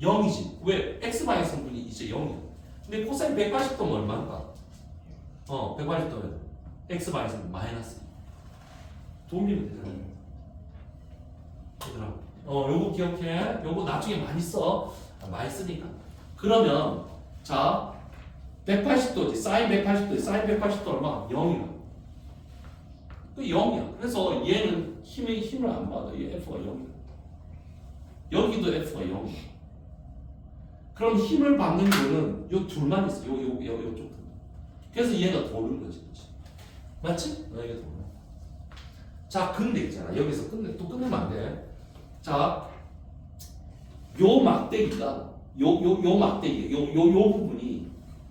Speaker 3: 0이지. 왜? x 방향 성분이 이제 0이야. 근데 코사인 180도면 얼마인가? 180도면 x 방향 성분 마이너스. 돌리면 되잖아. 얘들아. 요거 기억해. 요거 나중에 많이 써. 많이 쓰니까. 그러면 자 180도지. 사인 180도. 사인 180도 얼마? 0이야. 그 0이야. 그래서 얘는 힘을 안 받아. 얘 F가 0이야. 여기도 F가 0이야. 그럼 힘을 받는 거는 요 둘만 있어. 요쪽. 그래서 얘가 도는 거지. 맞지? 얘가 도는. 자, 근데 있잖아. 여기서 또 끝내면 안 돼. 자, 요 막대기가 요 막대기 요 부분이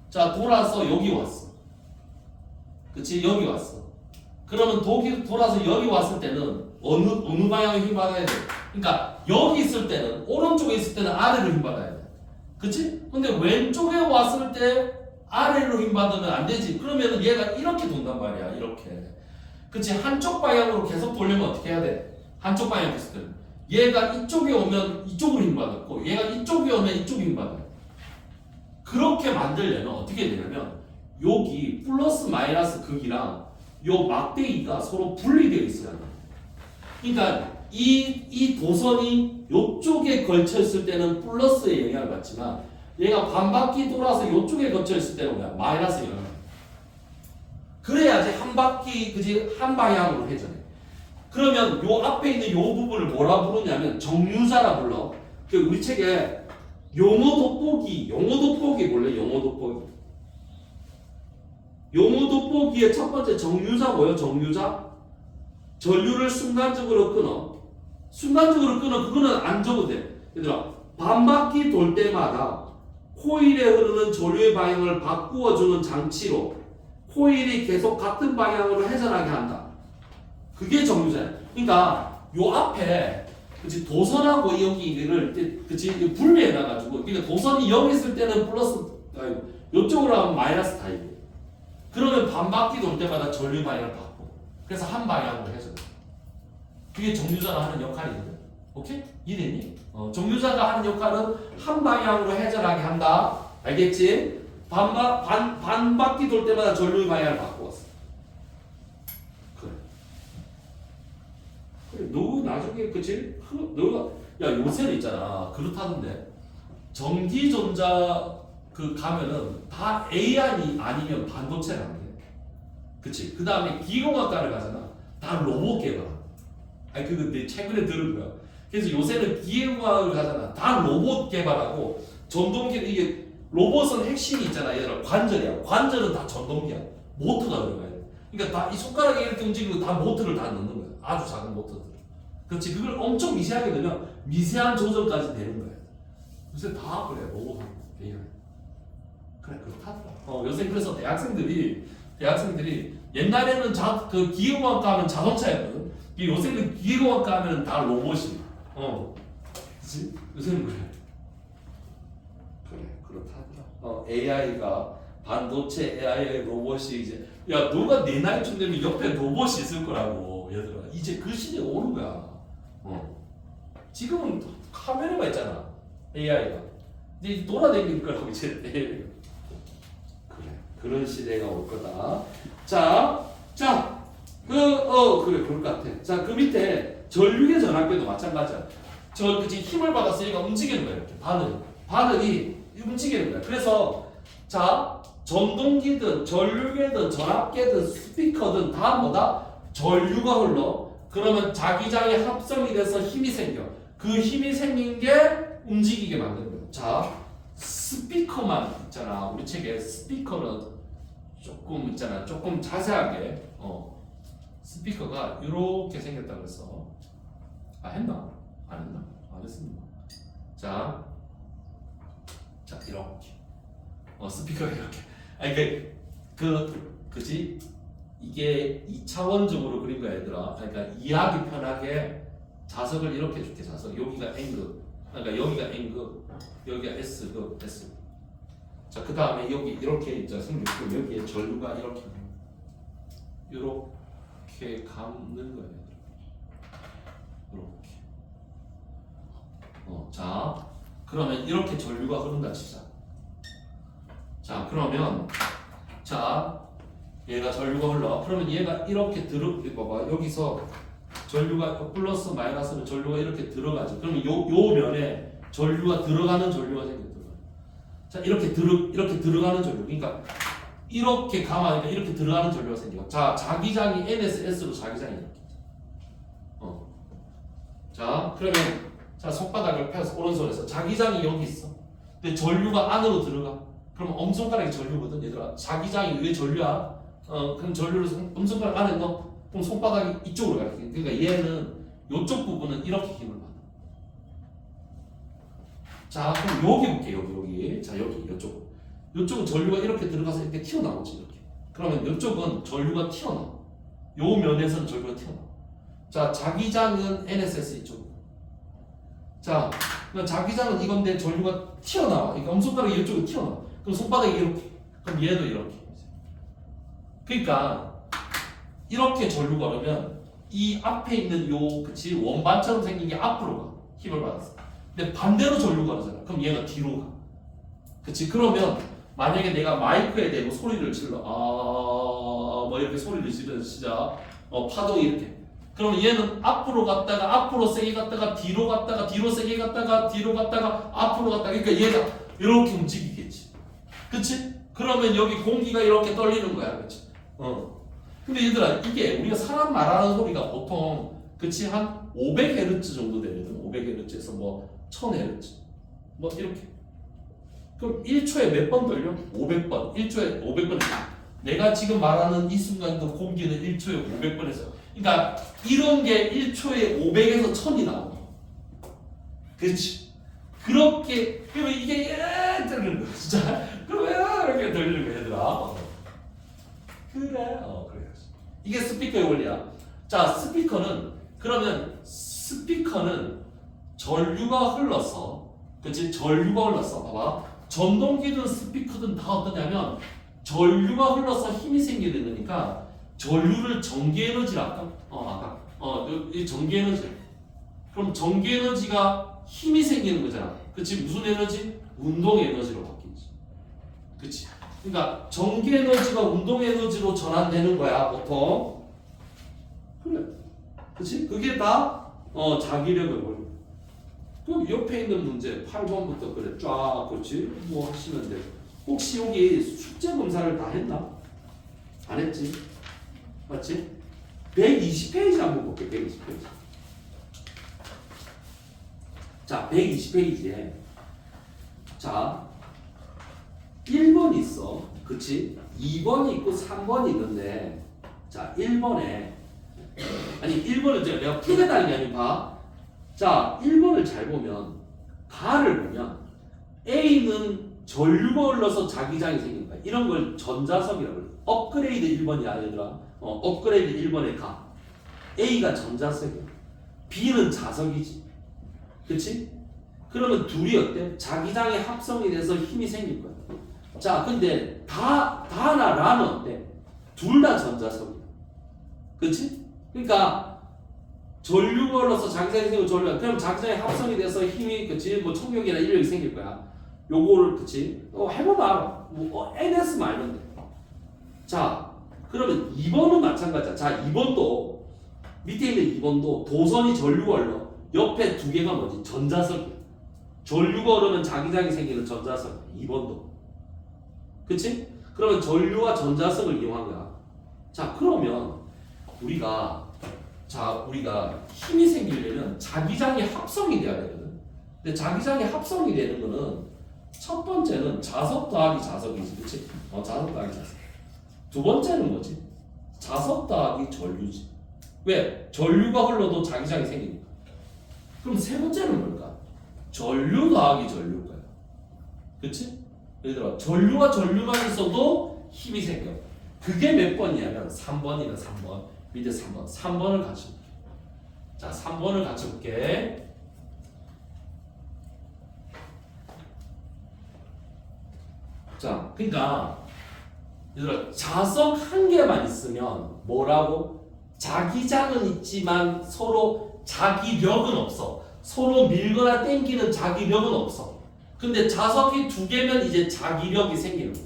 Speaker 3: 자 돌아서 여기 왔어. 그치? 여기 왔어. 그러면 돌아서 여기 왔을 때는 어느 방향에 힘 받아야 돼? 그러니까 여기 있을 때는 오른쪽에 있을 때는 아래로 힘 받아야 돼. 그치? 근데 왼쪽에 왔을 때 아래로 힘 받으면 안 되지. 그러면 얘가 이렇게 돈단 말이야. 이렇게. 그치? 한쪽 방향으로 계속 돌려면 어떻게 해야 돼? 한쪽 방향 계속 돌려. 얘가 이쪽에 오면 이쪽으로 힘 받았고 얘가 이쪽에 오면 이쪽에 힘 받아. 그렇게 만들려면 어떻게 되냐면 여기 플러스 마이너스 극이랑 요 막대기가 서로 분리되어 있어야 돼. 그러니까 이 도선이 요쪽에 걸쳐 있을 때는 플러스의 영향을 받지만 얘가 반바퀴 돌아서 요쪽에 걸쳐 있을 때는 뭐야? 마이너스의 영향을 받아. 그래야지 한 바퀴 그지 한 방향으로 회전해. 그러면 요 앞에 있는 요 부분을 뭐라 부르냐면 정류자라 불러. 그 우리 책에 용어 돋보기 볼래? 용어 돋보기. 용어 돋보기의 첫 번째 정류자 뭐예요? 정류자? 전류를 순간적으로 끊어. 그거는 안 적어도 돼. 얘들아, 반바퀴 돌 때마다 코일에 흐르는 전류의 방향을 바꾸어주는 장치로 코일이 계속 같은 방향으로 회전하게 한다. 그게 정류자야. 그러니까 요 앞에 그치 도선하고 여기를 그치 분리해 놔가지고 그러니까 도선이 여기 있을 때는 플러스 요쪽으로 하면 마이너스 타입이에요. 그러면 반바퀴 돌 때마다 전류 방향을 바꿔. 그래서 한 방향으로 해줘요. 그게 정류자가 하는 역할이거든. 오케이? 이해됐니? 정류자가 하는 역할은 한 방향으로 회전하게 한다. 알겠지? 반 바퀴 돌 때마다 전류의 방향을 바꾸었어. 그래, 너 나중에 그치? 너가 야 요새는 있잖아 그렇다던데 전기전자 그 가면은 다 AI 아니면 반도체를 안 돼. 그치? 그 다음에 기계공학과를 가잖아. 다 로봇 개발. 아니 그거 내 최근에 들은 거야. 그래서 요새는 기계공학을 가잖아. 다 로봇 개발하고 전동기 이게 로봇은 핵심이 있잖아. 얘들아 관절이야. 관절은 다 전동기야. 모터가 들어가야 돼. 그러니까 다 이 손가락이 이렇게 움직이고 다 모터를 다 넣는 거야. 아주 작은 모터들. 그렇지. 그걸 엄청 미세하게 넣으면 미세한 조절까지 되는 거야. 요새 다 그래. 로봇하고 AI. 그래 그렇다더라. 요새 그래서 대학생들이 옛날에는 그 기계공학과 하면 자동차였거든. 요새는 기계공학과 하면 다 로봇이. 그렇지? 요새는 그래. 그렇다더라. AI가 반도체 AI 로봇이 이제 야 너가 내 나이쯤 되면 옆에 로봇이 있을 거라고 얘들아. 이제 그 시대에 오는 거야. 지금은 카메라가 있잖아. AI가. 이제 돌아다닐 거라고 이제 그래. 그런 시대가 올 거다. 그래 그럴 것 같아. 자, 그 밑에 전류계 전압계도 마찬가지야. 그치 힘을 받아서 얘가 움직이는 거야 이렇게 바늘이 움직이는 거야. 그래서 자 전동기든 전류계든 전압계든 스피커든 다 뭐다? 전류가 흘러. 그러면 자기장이 합성이 돼서 힘이 생겨. 그 힘이 생긴 게 움직이게 만드는 거야. 자 스피커만 있잖아. 우리 책에 스피커는 조금 있잖아. 조금 자세하게 스피커가 이렇게 생겼다 그래서 했나? 안 했나? 안 했습니다. 자 이렇게 스피커가 이렇게 아니 그지 이게 2차원적으로 그린 거야 얘들아. 그러니까 이해하기 편하게 자석을 이렇게 줄게. 자석 여기가 N극 그러니까 여기가 N극 여기가 S극 S. 자 그 다음에 여기 이렇게 있죠. 생겼고 여기에 전류가 이렇게 감는 거예요. 이렇게. 자 그러면 이렇게 전류가 흐른다 치자. 자 그러면 얘가 전류가 흘러. 그러면 얘가 이렇게 봐봐. 여기서 전류가 플러스 마이너스는 전류가 이렇게 들어가죠. 그러면 요 면에 전류가 들어가는 전류가 생겼다. 자 이렇게 들어가는 전류. 그러니까 이렇게 감아니까 이렇게 들어가는 전류가 생겨. 자 자기장이 N에서 S로 자기장이 이렇게. 자 그러면 손바닥을 펴서 오른손에서 자기장이 여기 있어. 근데 전류가 안으로 들어가. 그러면 엄손가락이 전류거든 얘들아. 자기장이 왜 전류야? 그럼 전류를 엄손가락 안에 넣어. 그럼 손바닥이 이쪽으로 가야 돼. 그러니까 얘는 이쪽 부분은 이렇게 힘을 받아. 자 그럼 여기 볼게. 여기. 자 여기 이쪽은 전류가 이렇게 들어가서 이렇게 튀어나오지 이렇게. 그러면 이쪽은 전류가 튀어나와. 요 면에서는 전류가 튀어나와. 자 자기장은 NSS 이쪽. 자 그럼 자기장은 이건데 전류가 튀어나와. 그러니까 엄손가락이 이쪽으로 튀어나와. 그럼 손바닥이 이렇게. 그럼 얘도 이렇게. 그러니까 이렇게 전류가 오르면 이 앞에 있는 그치 원반처럼 생긴 게 앞으로 가. 힘을 받았어. 근데 반대로 전류가 오르잖아. 그럼 얘가 뒤로 가. 그치? 그러면 만약에 내가 마이크에 대고 소리를 질러 뭐 이렇게 소리를 지르자 파동이 이렇게. 그러면 얘는 앞으로 갔다가 앞으로 세게 갔다가 뒤로 갔다가 뒤로 세게 갔다가 뒤로 갔다가 앞으로 갔다가 그러니까 얘가 이렇게 움직이겠지. 그치? 그러면 여기 공기가 이렇게 떨리는 거야. 그치? 근데 얘들아 이게 우리가 사람 말하는 소리가 보통 그치 한 500Hz 정도 되거든. 500Hz에서 뭐 1000Hz 뭐 이렇게. 그럼 1초에 몇 번 떨려? 500번. 1초에 500번. 내가 지금 말하는 이 순간도 공기는 1초에 500번에서. 그러니까 이런 게 1초에 500에서 1000이 나와. 그렇지. 그렇게 그러면 이게 들리는 거야. 진짜. 그러면 이렇게 들리는 거야, 얘들아. 그래. 그래. 이게 스피커의 원리야. 자, 그러면 스피커는 전류가 흘러서, 그치? 전류가 흘러서, 봐봐. 전동기든 스피커든 다 어떠냐면, 전류가 흘러서 힘이 생기게 되니까, 전류를 전기 에너지라 할까? 이 전기 에너지. 그럼 전기 에너지가 힘이 생기는 거잖아. 그치? 무슨 에너지? 운동 에너지로 바뀌지. 그치? 그러니까 전기 에너지가 운동 에너지로 전환되는 거야, 보통. 그래. 그치? 그게 다, 자기력을 보여. 그럼 옆에 있는 문제, 8번부터 그래. 쫙, 그렇지? 뭐 하시면 돼. 혹시 여기 숙제 검사를 다 했나? 안 했지? 맞지? 120페이지 한번 볼게, 120페이지. 자, 120페이지에. 자, 1번이 있어. 그치? 2번이 있고 3번이 있는데, 자, 1번에, 아니, 1번을 내가 풀게 달린 게 아니고 봐. 자, 1번을 잘 보면, 가를 보면, A는 전류가 흘러서 자기장이 생긴 거야. 이런 걸 전자석이라고 그래. 업그레이드 1번이야, 얘들아. 업그레이드 1번의 가. A가 전자석이야. B는 자석이지. 그치? 그러면 둘이 어때? 자기장이 합성이 돼서 힘이 생길 거야. 자, 근데 다나 라는 어때? 둘 다 전자석이야. 그치? 그러니까 전류가 흘러서 자기장이 생기고 전류가 그럼 자기장이 합성이 돼서 힘이 그치? 뭐 청력이나 인력이 생길 거야. 요거를 그치? 해보면 알아. NS 말면 돼. 자, 그러면 2번은 마찬가지야. 자, 2번도 밑에 있는 2번도 도선이 전류가 흘러. 옆에 두 개가 뭐지? 전자석이야. 전류가 흐르면 자기장이 생기는 전자석. 2번도. 그치? 그러면 전류와 전자석을 이용한 거야. 자, 그러면 우리가 힘이 생기려면 자기장이 합성이 돼야 되거든. 근데 자기장이 합성이 되는 거는 첫 번째는 자석 더하기 자석이지. 그치? 자석 더하기 자석. 두 번째는 뭐지? 자석 더하기 전류지. 왜? 전류가 흘러도 자기장이 생기니까. 그럼 세 번째는 뭘까? 전류 더하기 전류일 거야. 그치? 얘들아, 전류와 전류만 있어도 힘이 생겨. 그게 몇 번이냐면 3번이나 3번. 밑에 3번. 3번을 같이 볼게. 자, 3번을 같이 볼게. 자, 그러니까 얘들아, 자석 한 개만 있으면 뭐라고? 자기장은 있지만 서로 자기력은 없어. 서로 밀거나 당기는 자기력은 없어. 근데 자석이 두 개면 이제 자기력이 생기는 거야.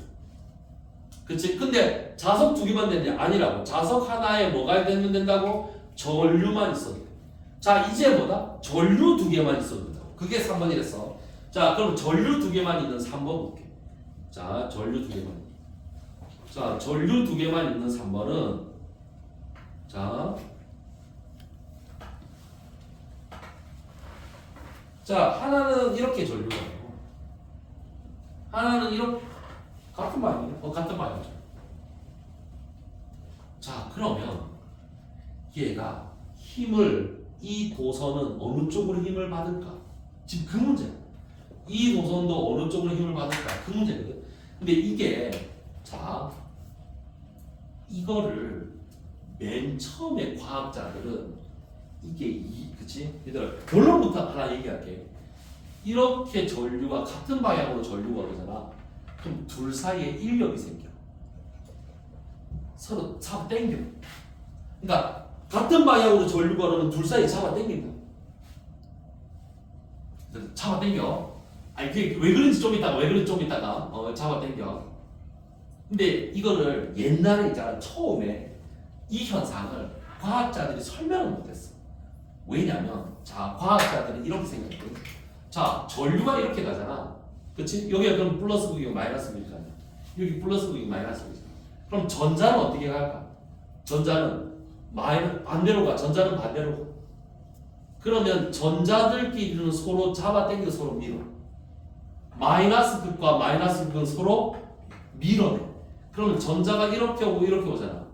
Speaker 3: 그치? 근데 자석 두 개만 되는데 아니라고. 자석 하나에 뭐가 되면 된다고? 전류만 있어도 돼. 자, 이제 뭐다? 전류 두 개만 있어도 된다고. 그게 3번이랬어. 자, 그럼 전류 두 개만 있는 3번 볼게. 자, 전류 두 개만. 자, 전류 두 개만 있는 3번은 자, 하나는 이렇게 전류가 있고 하나는 이렇게 같은 방이에요. 같은 방이죠. 자, 그러면 얘가 힘을 이 도선은 어느 쪽으로 힘을 받을까? 지금 그 문제야. 이 도선도 어느 쪽으로 힘을 받을까? 그 문제거든. 근데 이게 자, 이거를 맨 처음에 과학자들은 이게 그치? 얘들아, 결론부터 하나 얘기할게. 이렇게 전류가 같은 방향으로 전류가 오잖아. 그럼 둘 사이에 인력이 생겨. 서로 잡아 당겨. 그러니까 같은 방향으로 전류가 오면 둘 사이에 잡아 당긴다. 잡아 당겨. 아니 그게 왜 그런지 좀 이따가 잡아 당겨. 근데 이거를 옛날에 있잖아, 처음에 이 현상을 과학자들이 설명을 못했어. 왜냐면 자, 과학자들은 이렇게 생각했거든. 자, 전류가 이렇게 가잖아. 그치? 여기가 그럼 플러스 극이고 마이너스 극이 가냐. 여기 플러스 극이고 마이너스 극이잖아. 그럼 전자는 어떻게 갈까? 전자는 반대로 가. 전자는 반대로 가. 그러면 전자들끼리는 서로 잡아당겨 서로 밀어. 마이너스 극과 마이너스 극은 서로 밀어내. 그러면 전자가 이렇게 오고 이렇게 오잖아.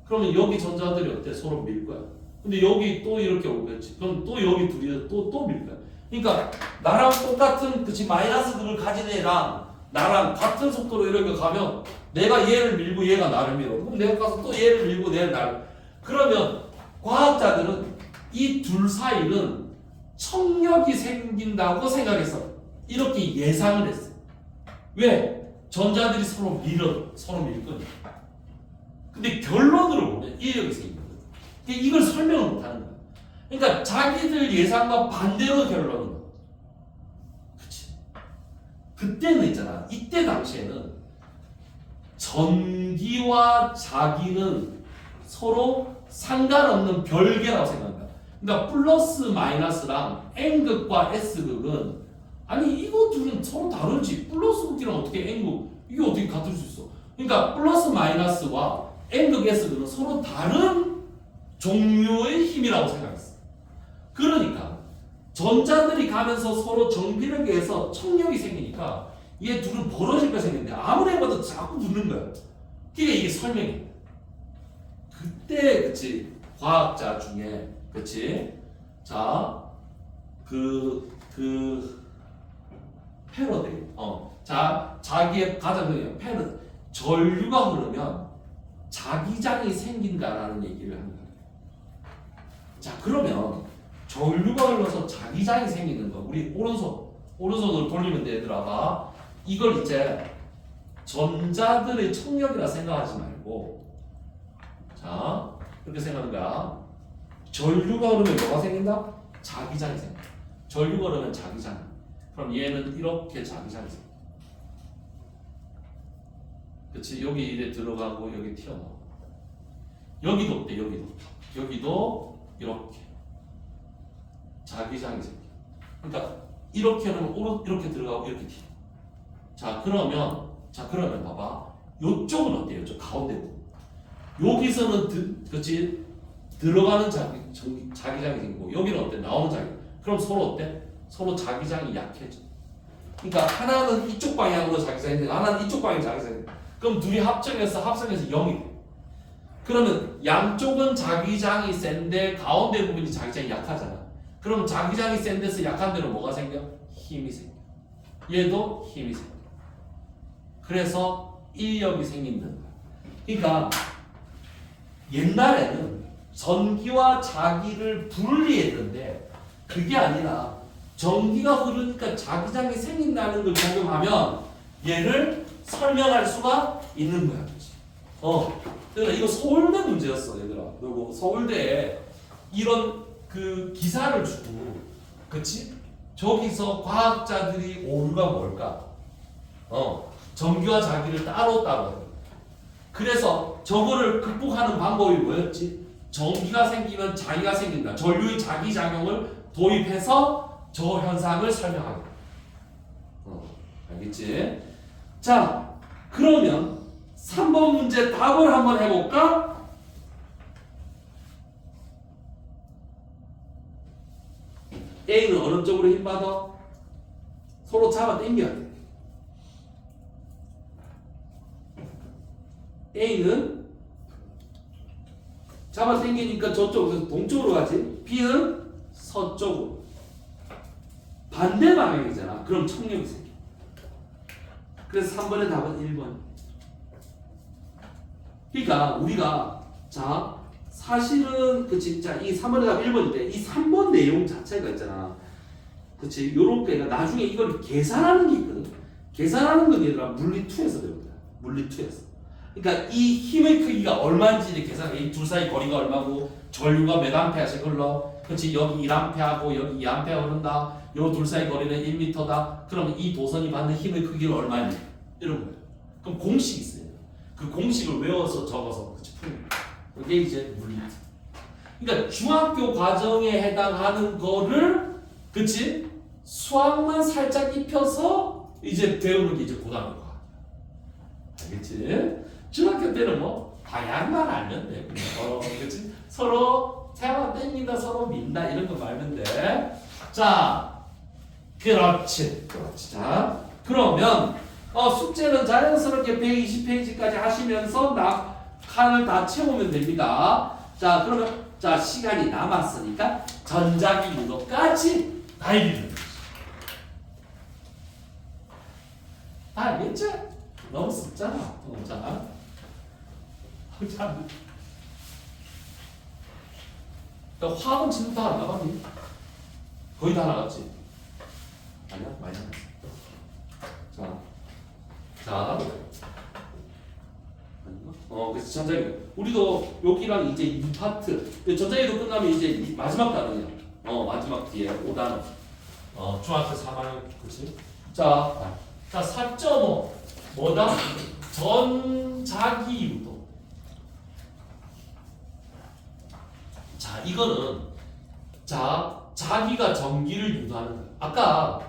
Speaker 3: 그러면 여기 전자들이 어때? 서로 밀 거야. 근데 여기 또 이렇게 오겠지. 그럼 또 여기 둘이 또 밀 거야. 그러니까 나랑 똑같은 그치 마이너스 극을 가진 애랑 나랑 같은 속도로 이렇게 가면 내가 얘를 밀고 얘가 나를 밀어. 그럼 내가 가서 또 얘를 밀고 얘를 나를. 그러면 과학자들은 이 둘 사이는 청력이 생긴다고 생각했어. 이렇게 예상을 했어. 왜? 전자들이 서로 밀 거니까. 근데 결론으로 보면 인력이 생기거든. 그러니까 이걸 설명을 못하는 거야. 그러니까 자기들 예상과 반대로 결론을 넣어. 그치? 그때는 있잖아. 이때 당시에는 전기와 자기는 서로 상관없는 별개라고 생각한다. 그러니까 플러스 마이너스랑 N극과 S극은 아니 이거 둘은 서로 다르지. 플러스 극이랑 어떻게 N극 이게 어떻게 같을 수 있어? 그러니까 플러스 마이너스와 N극 S극은 서로 다른 종류의 힘이라고 생각했어. 그러니까 전자들이 가면서 서로 정비력에 의해서 청력이 생기니까 얘 둘은 벌어질 거 생겼는데 아무리 해봐도 자꾸 붙는 거야. 그게 이게 설명이야. 그때 그치 과학자 중에 그치 자 패러데이 자 자기의 가장 그 패러데이 전류가 흐르면 자기장이 생긴다라는 얘기를 합니다. 자 그러면 전류가 흘러서 자기장이 생기는 거 우리 오른손으로 돌리면 돼 얘들아 봐. 이걸 이제 전자들의 청력이라 생각하지 말고 자 이렇게 생각하는 거야. 전류가 흐르면 뭐가 생긴다? 자기장이 생겨. 전류가 흐르면 자기장. 그럼 얘는 이렇게 자기장이 생겨. 그치? 여기 이래 들어가고 여기 튀어나오고 여기도 어때? 여기도 이렇게 자기장이 생겨. 그러니까 이렇게 하면 이렇게 들어가고 이렇게 튀어. 자 그러면 봐봐. 요쪽은 어때요? 저 가운데 부분. 여기서는 그렇지 들어가는 자기장이 생기고 여기는 어때? 나오는 자기. 그럼 서로 어때? 서로 자기장이 약해져. 그러니까 하나는 이쪽 방향으로 자기장이 생기고 하나는 이쪽 방향 자기장이 생기고 그럼 둘이 합성해서 0이 돼. 그러면 양쪽은 자기장이 센데 가운데 부분이 자기장이 약하잖아. 그럼 자기장이 센 데서 약한 데로 뭐가 생겨? 힘이 생겨. 얘도 힘이 생겨. 그래서 인력이 생긴다는 거야. 그러니까 옛날에는 전기와 자기를 분리했는데 그게 아니라 전기가 흐르니까 자기장이 생긴다는 걸 적용하면 얘를 설명할 수가 있는 거야. 그러니까 이거 서울대 문제였어, 얘들아. 그리고 서울대에 이런 그 기사를 주고, 그치? 저기서 과학자들이 오류가 뭘까? 전기와 자기를 따로. 그래서 저거를 극복하는 방법이 뭐였지? 전기가 생기면 자기가 생긴다. 전류의 자기작용을 도입해서 저 현상을 설명하겠다. 알겠지? 자, 그러면 3번 문제 답을 한번 해볼까? A는 어느 쪽으로 힘받아? 서로 잡아 당겨야 돼. A는 잡아 당기니까 저쪽에서 동쪽으로 가지. B는 서쪽으로. 반대 방향이잖아. 그럼 청력이 생겨. 그래서 3번의 답은 1번. 그러니까 우리가 자 사실은 그치 자이 3번의 답 1번인데 이 3번 내용 자체가 있잖아. 그치 요렇게가 나중에 이걸 계산하는 게 있거든. 계산하는 건 얘들아 물리2에서 배웁니다. 물리2에서. 그러니까 이 힘의 크기가 얼마인지 계산해. 이 둘 사이 거리가 얼마고 전류가 몇 암페어씩 흘러. 그렇지 여기 1암페어하고 여기 2암페어 흐른다. 요 둘 사이 거리는 1m다. 그럼 이 도선이 받는 힘의 크기는 얼마냐? 이런 거예요. 그럼 공식이 있어요. 그 공식을 외워서 적어서 그치 푸는 거예요. 이게 이제 물리. 그러니까 중학교 과정에 해당하는 거를 그치 수학만 살짝 입혀서 이제 배우는 게 이제 고등학교 과학. 알겠지? 중학교 때는 뭐 방향만 알면 돼. 그치? 서로 세와 땡긴다, 서로 민다 이런 거 말면 돼. 자, 그렇지. 자, 그러면 숙제는 자연스럽게 120페이지까지 하시면서 칸을 다 채우면 됩니다. 자, 그러면 자 시간이 남았으니까 전자기 유도까지 다 읽는 거지. 다 알겠지? 너무 쉽잖아. 자. 화학은 지금 다 안 나갔니? 거의 다 나갔지? 아니야? 많이 나갔어. 자. 아닌가? 그래서 전자기도. 우리도 여기랑 이제 이 파트. 전자기도 끝나면 이제 이 마지막 단어야. 마지막 뒤에 5단어. 중학교 4학년 그치? 자 4.5 뭐다? 전자기유도. 자 이거는 자기가 전기를 유도하는 거야. 아까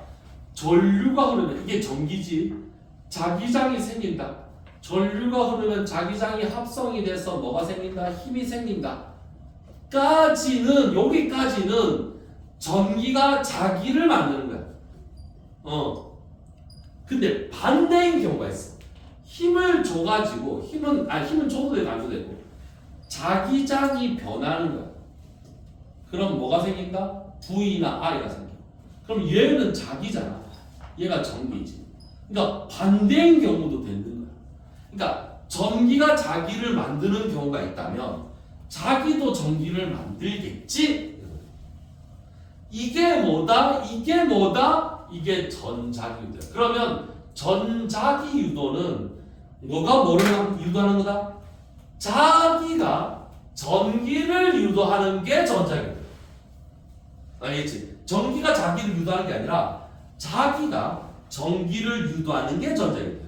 Speaker 3: 전류가 흐르면 이게 전기지. 자기장이 생긴다. 전류가 흐르면 자기장이 합성이 돼서 뭐가 생긴다? 힘이 생긴다. 여기까지는 전기가 자기를 만드는 거야. 근데 반대인 경우가 있어. 힘을 줘가지고 힘은 줘도 되고 안 줘도 되고 자기장이 변하는 거야. 그럼 뭐가 생긴다? V나 R이가 생겨. 그럼 얘는 자기잖아. 얘가 전기지. 그러니까 반대인 경우도 되는 거야. 그러니까 전기가 자기를 만드는 경우가 있다면 자기도 전기를 만들겠지. 이게 뭐다? 이게 전자기유도야. 그러면 전자기유도는 뭐를 유도하는 거다? 자기가 전기를 유도하는 게 전자기유도야. 알겠지? 전기가 자기를 유도하는 게 아니라 자기가 전기를 유도하는 게 전자기유도야.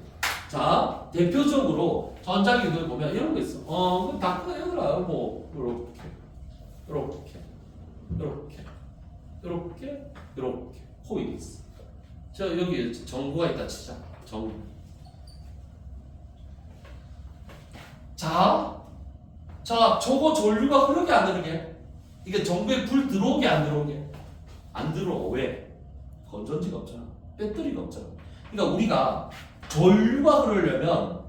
Speaker 3: 자, 대표적으로 전자기유도를 보면 이런 거 있어. 다 얘들아, 뭐 이렇게 코일이 있어. 저 여기 전구가 있다 치자. 전구. 자, 저거 전류가 흐르게 안 흐르게? 이게 전구에 불 들어오게 안 들어오게? 안 들어오. 왜? 건전지가 없잖아. 배터리가 없잖아. 그러니까 우리가 전류가 흐르려면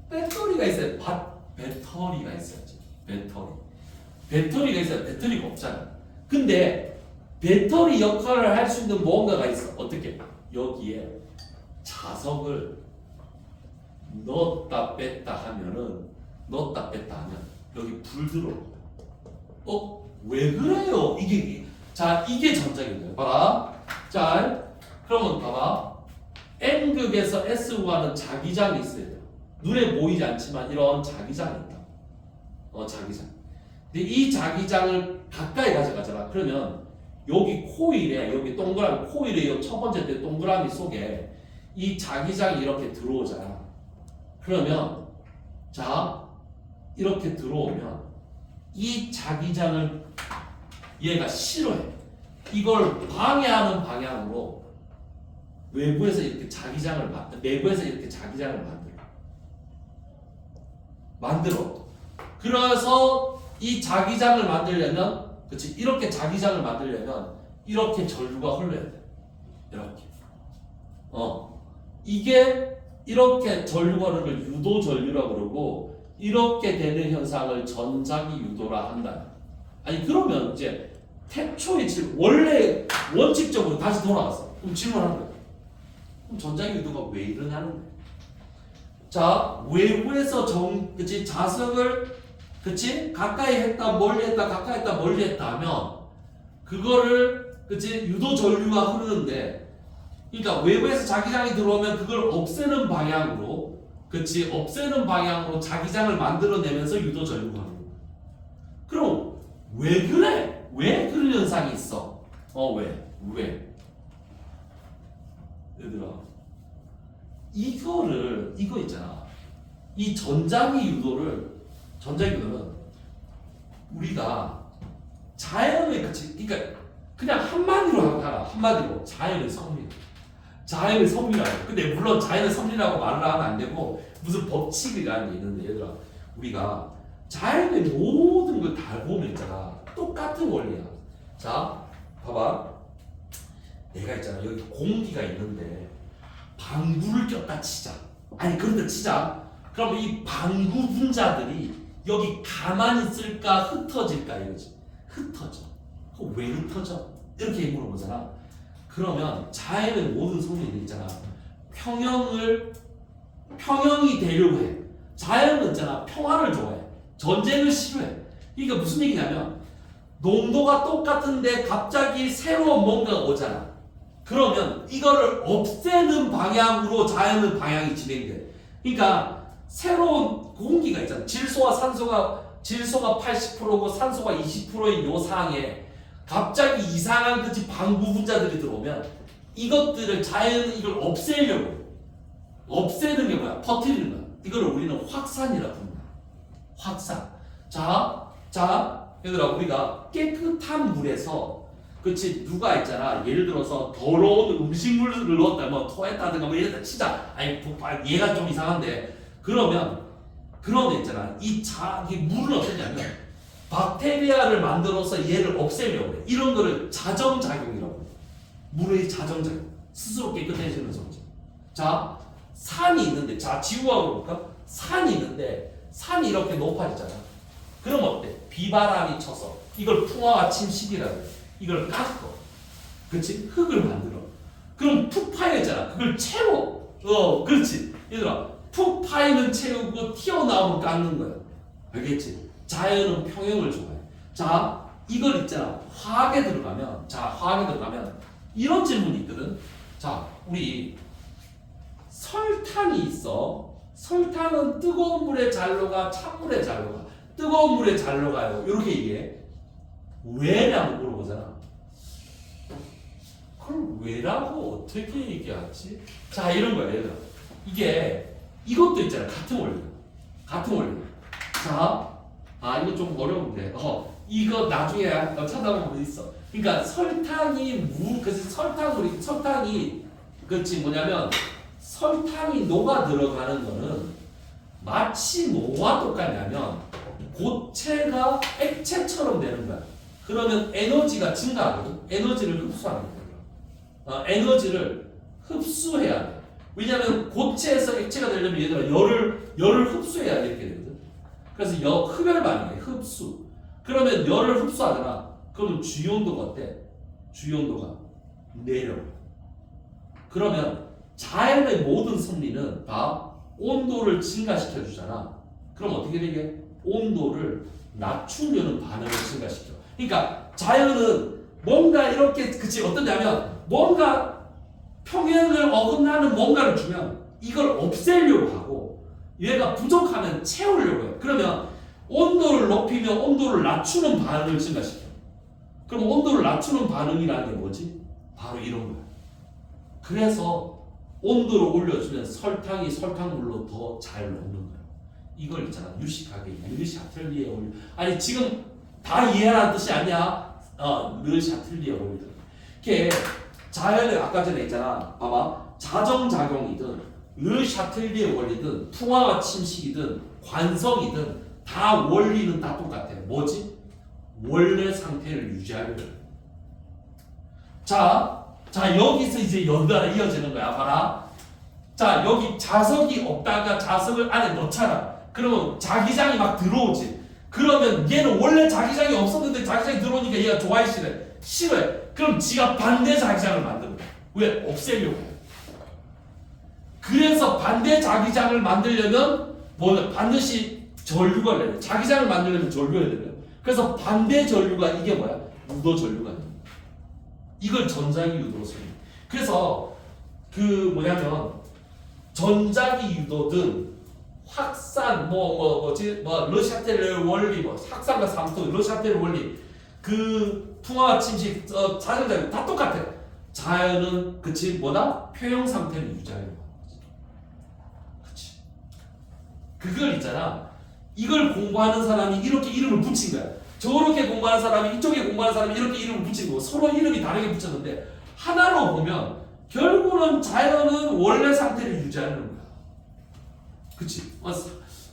Speaker 3: 배터리가 있어야 배터리가 있어야지. 배터리가 있어야 배터리가 없잖아. 근데 배터리 역할을 할 수 있는 무언가가 있어. 어떻게? 여기에 자석을 넣었다 뺐다 하면 여기 불 들어. 왜 그래요? 이게 전자기유도야. 봐라. 자, 그러면 봐봐. N극에서 S구하는 자기장이 있어야 돼. 눈에 보이지 않지만 이런 자기장이 있다. 자기장. 근데 이 자기장을 가까이 가져가잖아. 그러면 여기 코일에, 여기 동그라미, 코일의 첫 번째 때 동그라미 속에 이 자기장이 이렇게 들어오잖아. 그러면, 이렇게 들어오면 이 자기장을 얘가 싫어해. 이걸 방해하는 방향으로 내부에서 이렇게 자기장을 만들어. 그래서 이 자기장을 만들려면 이렇게 자기장을 만들려면 이렇게 전류가 흘러야 돼. 이렇게. 이게 이렇게 전류가 흐르는 걸 유도 전류라고 그러고 이렇게 되는 현상을 전자기 유도라 한다. 아니 그러면 이제 태초의 원래 원칙적으로 다시 돌아갔어. 그럼 질문하는 거야. 그럼 전자기 유도가 왜 일어나는 거야? 자, 외부에서 자석을 가까이 했다 멀리 했다 가까이 했다 멀리 했다 하면 그거를 유도 전류가 흐르는데 그러니까 외부에서 자기장이 들어오면 그걸 없애는 방향으로 자기장을 만들어내면서 유도 전류가 흐르는 거야. 그럼 왜 그래? 왜 그런 현상이 있어? 왜? 얘들아 이거 있잖아. 이 전자기유도는 우리가 자연의 그러니까 그냥 한마디로 자연의 섭리라고. 근데 물론 자연의 섭리라고 말을 하면 안 되고 무슨 법칙이라는 게 있는데 얘들아 우리가 자연의 모든 걸 다 보면 있잖아. 똑같은 원리야. 자, 봐봐. 내가 있잖아. 여기 공기가 있는데 방구를 꼈다 치자. 그런다 치자. 그럼 이 방구 분자들이 여기 가만히 있을까 흩어질까 이거지. 흩어져. 그럼 왜 흩어져? 이렇게 물어보잖아. 그러면 자연의 모든 성질이 있잖아. 평형이 되려고 해. 자연은 있잖아. 평화를 좋아해. 전쟁을 싫어해. 그러니까 무슨 얘기냐면 농도가 똑같은데 갑자기 새로운 뭔가가 오잖아. 그러면 이거를 없애는 방향으로 자연의 방향이 진행돼. 그러니까 새로운 공기가 있잖아. 질소가 80%고 산소가 20%인 요 상황에 갑자기 이상한 그치 방부 분자들이 들어오면 이것들을 자연은 이걸 없애려고 없애는 게 뭐야? 퍼뜨리는 거야. 이걸 우리는 확산이라고 부릅니다. 확산. 자, 얘들아 우리가 깨끗한 물에서 그치 누가 있잖아. 예를 들어서 더러운 음식물을 넣었다 뭐 토했다든가 뭐 이랬다 치자. 아니 얘가 좀 이상한데 그러면 있잖아. 이 물은 어떠냐면 박테리아를 만들어서 얘를 없애려고 해. 이런 거를 자정작용이라고 해. 물의 자정작용. 스스로 깨끗해지는 성질. 자, 산이 있는데, 자, 지구하고 볼까? 산이 있는데, 산이 이렇게 높아지잖아. 그럼 어때? 비바람이 쳐서 이걸 풍화와 침식이라고 해. 이걸 깎어. 그치? 흙을 만들어. 그럼 푹 파여있잖아. 그걸 채워. 그렇지. 얘들아, 푹 파이는 채우고 튀어나오면 깎는 거야. 알겠지? 자연은 평형을 좋아해. 자, 이걸 있잖아. 화학에 들어가면 이런 질문이 있거든. 자, 우리 설탕이 있어. 설탕은 뜨거운 물에 잘 녹아, 찬물에 잘 녹아. 뜨거운 물에 잘 녹아요. 이렇게 얘기해. 왜라고 물어보잖아. 그걸 왜라고 어떻게 얘기하지? 자, 이런 거야, 얘들아. 이것도 있잖아. 같은 원리. 자, 이거 좀 어려운데. 이거 나중에 찾아보면 있어. 그러니까 설탕이 그렇지 뭐냐면 설탕이 녹아 들어가는 거는 마치 뭐와 똑같냐면 고체가 액체처럼 되는 거야. 그러면 에너지가 증가하거든. 에너지를 흡수하는 거야. 에너지를 흡수해야 돼. 왜냐하면 고체에서 액체가 되려면 얘들아 열을 흡수해야 이렇게 되거든. 그래서 흡열반응이야. 흡수. 그러면 열을 흡수하잖아. 그러면 주요 온도가 어때? 주요 온도가 내려가. 그러면 자연의 모든 섭리는 다 온도를 증가시켜 주잖아. 그럼 어떻게 되게? 온도를 낮추려는 반응을 증가시켜. 그러니까 자연은 뭔가 이렇게 그치 어떠냐면 뭔가 평형을 어긋나는 뭔가를 주면 이걸 없애려고 하고 얘가 부족하면 채우려고 해요. 그러면 온도를 높이면 온도를 낮추는 반응을 증가시켜. 그럼 온도를 낮추는 반응이라는 게 뭐지? 바로 이런 거야. 그래서 온도를 올려주면 설탕이 설탕물로 더 잘 녹는 거야. 이걸 있잖아. 유식하게 르샤틀리에 올려. 아니 지금 다 이해하는 뜻이 아니야. 르샤틀리에 올려. 이게 자연의 아까 전에 있잖아. 봐봐. 자정작용이든 르샤틀리에 원리든 풍화와 침식이든 관성이든 다 원리는 다 똑같아. 뭐지? 원래 상태를 유지하려고. 자 여기서 이제 연달아 이어지는 거야. 봐라. 자 여기 자석이 없다가 자석을 안에 넣잖아. 그러면 자기장이 막 들어오지. 그러면 얘는 원래 자기장이 없었는데 자기장이 들어오니까 얘가 좋아해 싫어해. 그럼 지가 반대 자기장을 만드는 거야. 왜? 없애려고 해. 그래서 반대 자기장을 만들려면 반드시 전류가 돼야 돼. 자기장을 만들려면 전류가 돼야 돼. 그래서 반대 전류가 이게 뭐야? 유도 전류가 돼. 이걸 전자기 유도로 쓰는. 그래서 전자기 유도든 확산 르샤텔 원리 확산과 삼투 르샤텔 원리 그 풍화와 침식 자연자유 다 똑같아. 자연은 그치 표형 상태를 유지하려고 하는 거지. 그치. 그걸 있잖아. 이걸 공부하는 사람이 이렇게 이름을 붙인 거야. 저렇게 공부하는 사람이 이쪽에 공부하는 사람이 이렇게 이름을 붙인 거고 서로 이름이 다르게 붙였는데 하나로 보면 결국은 자연은 원래 상태를 유지하는 거야. 그치?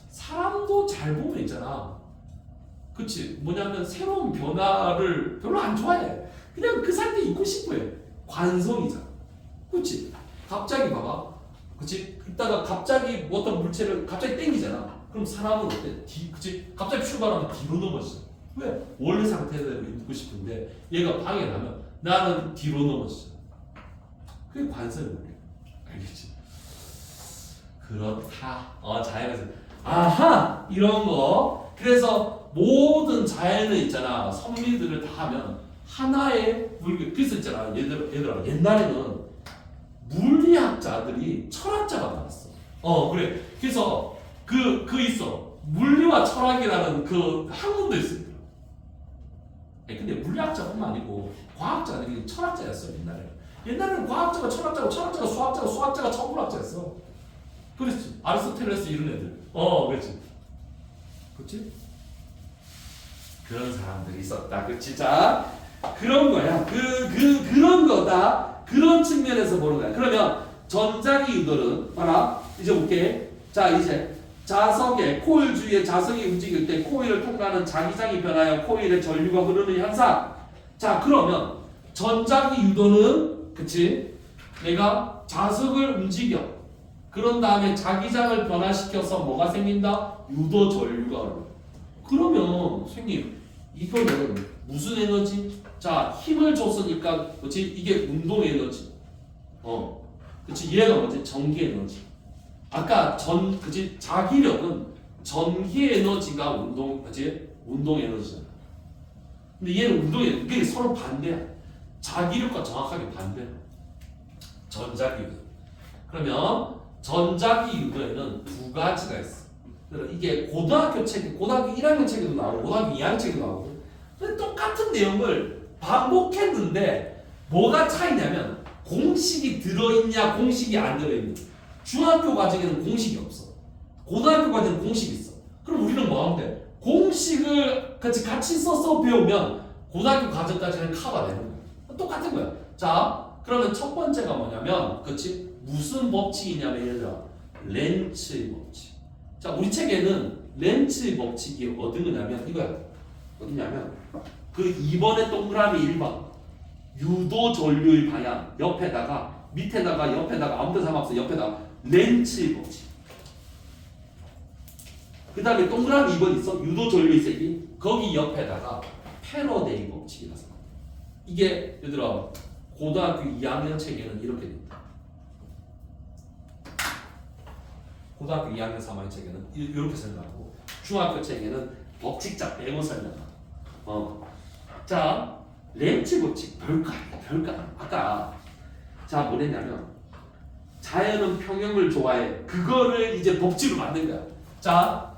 Speaker 3: 사람도 잘 보면 있잖아. 그치? 새로운 변화를 별로 안 좋아해. 그냥 그 상태에 있고 싶어 해. 관성이잖아. 그치? 갑자기 봐봐. 그치? 이따가 갑자기 어떤 물체를 갑자기 땡기잖아. 그럼 사람은 어때? 그치? 갑자기 출발하면 뒤로 넘어지잖아. 왜? 원래 상태대로 있고 싶은데 얘가 방해나면 나는 뒤로 넘어지잖아. 그게 관성이 뭐야? 알겠지? 그렇다. 자연에서 아하 이런 거. 그래서 모든 자연은 있잖아. 섭리들을 다 하면 하나의 물리. 그래서 있잖아. 얘들아 옛날에는 물리학자들이 철학자가 많았어. 그래. 그래서 그 있어. 물리와 철학이라는 그 학문도 있습니다. 근데 물리학자뿐만 아니고 과학자는 철학자였어요, 옛날에. 옛날에는 과학자가 철학자고 철학자가 수학자고 수학자가 천문학자였어. 그렇지. 아리스토텔레스 이런 애들. 그렇지. 그렇지? 그런 사람들이 있었다. 그렇지? 자, 그런 거야. 그런 거다. 그런 측면에서 보는 거야. 그러면 전자기 유도는 봐라. 이제 볼게. 자, 이제 자석에 코일 주위에 자석이 움직일 때 코일을 통과하는 자기장이 변하여 코일에 전류가 흐르는 현상. 자, 그러면 전자기 유도는 그치? 내가 자석을 움직여. 그런 다음에 자기장을 변화시켜서 뭐가 생긴다? 유도 전류가 흐르는. 그러면 선생님 이거는 무슨 에너지? 자, 힘을 줬으니까 그치? 이게 운동 에너지. 그치? 얘가 뭐지? 전기 에너지. 아까 그치? 자기력은 전기 에너지가 그치? 운동 에너지잖아. 근데 얘는 운동 에너지. 이게 서로 반대야. 자기력과 정확하게 반대야. 전자기 유도. 그러면 전자기 유도에는 두 가지가 있어. 이게 고등학교 1학년 책에도 나오고 고등학교 2학년 책에도 나오고 똑같은 내용을 반복했는데 뭐가 차이냐면 공식이 들어있냐 공식이 안 들어있냐. 중학교 과정에는 공식이 없어. 고등학교 과정에는 공식이 있어. 그럼 우리는 뭐 하면 돼? 공식을 같이 써서 배우면 고등학교 과정까지는 커버되는 거야. 똑같은 거야. 자, 그러면 첫 번째가 뭐냐면 그치? 무슨 법칙이냐면 얘들아 렌츠의 법칙. 자, 우리 책에는 렌츠의 법칙이 어떤 거냐면 이거야. 어디냐면 그 2번의 동그라미 1번 유도 전류의 방향 옆에다가 밑에다가 옆에다가 아무 데나 상관없어. 옆에다가 렌츠의 법칙. 그 다음에 동그라미 2번 있어. 유도 전류의 세기. 거기 옆에다가 패러데이 법칙이라서. 이게 얘들아 고등학교 2학년 책에는 이렇게 돼 있다. 고등학교 2학년 3학년 책에는 이렇게 설명하고 중학교 책에는 법칙자 빼고 설명하고. 자, 렌츠 법칙 별거 아니야. 별거 아니야. 아까 자 뭐랬냐면 자연은 평형을 좋아해. 그거를 이제 법칙으로 만든 거야. 자,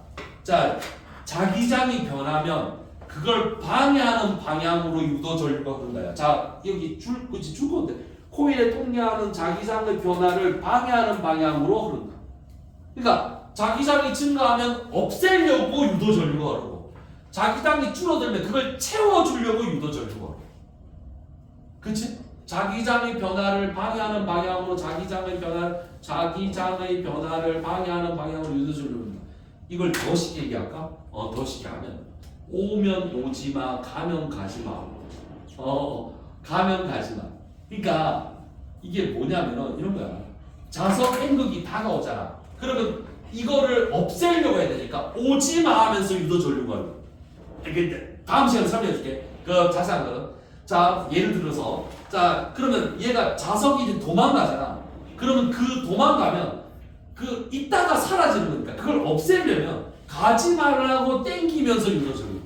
Speaker 3: 자기장이 변하면 그걸 방해하는 방향으로 유도 전류가 흐른다. 자, 여기 줄 건데 코일에 통과하는 자기장의 변화를 방해하는 방향으로 흐른다. 그러니까 자기장이 증가하면 없애려고 유도 전류가 흐르고 자기장이 줄어들면 그걸 채워주려고 유도 전류가 흐르고. 그치? 자기장의 변화를 방해하는 방향으로 자기장의 변화를 방해하는 방향으로 유도 전류가 흐른다. 이걸 더 쉽게 얘기할까? 더 쉽게 하면 오면 오지마, 가면 가지마. 가면 가지마. 그러니까 이게 뭐냐면은 이런 거야. 자석 N극이 다가오잖아. 그러면 이거를 없애려고 해야 되니까 오지마 하면서 유도 전류가 흐르고. 다음 시간에 설명해줄게. 그 자세한 거는. 자, 예를 들어서 자 그러면 얘가 자석이 이제 도망가잖아. 그러면 그 도망가면 그 있다가 사라지는 거니까 그걸 없애려면 가지 말라고 땡기면서 유도 전류.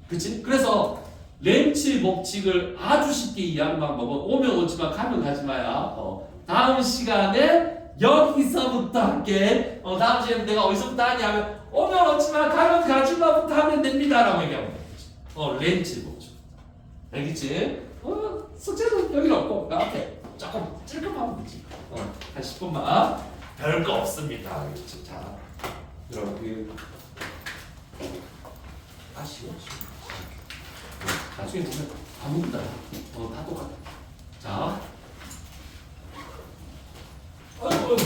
Speaker 3: 그치? 그래서 렌츠 법칙을 아주 쉽게 이해하는 방법은 오면 오지마 가면 가지마야. 다음 시간에 여기서부터 할게. 다음 시간에 내가 어디서부터 하냐 하면 오면 오지마 가면 가지마부터 하면 됩니다 라고 얘기하면 돼. 렌츠 법칙. 알겠지? 숙제는 여기는 없고 나 앞에 조금 찔끔하면 되지. 한 10분만 별거 없습니다. 알겠지? 자, 여러분 쉬워. 나중에 보면 아무것도 다 똑같아. 자, 아이고.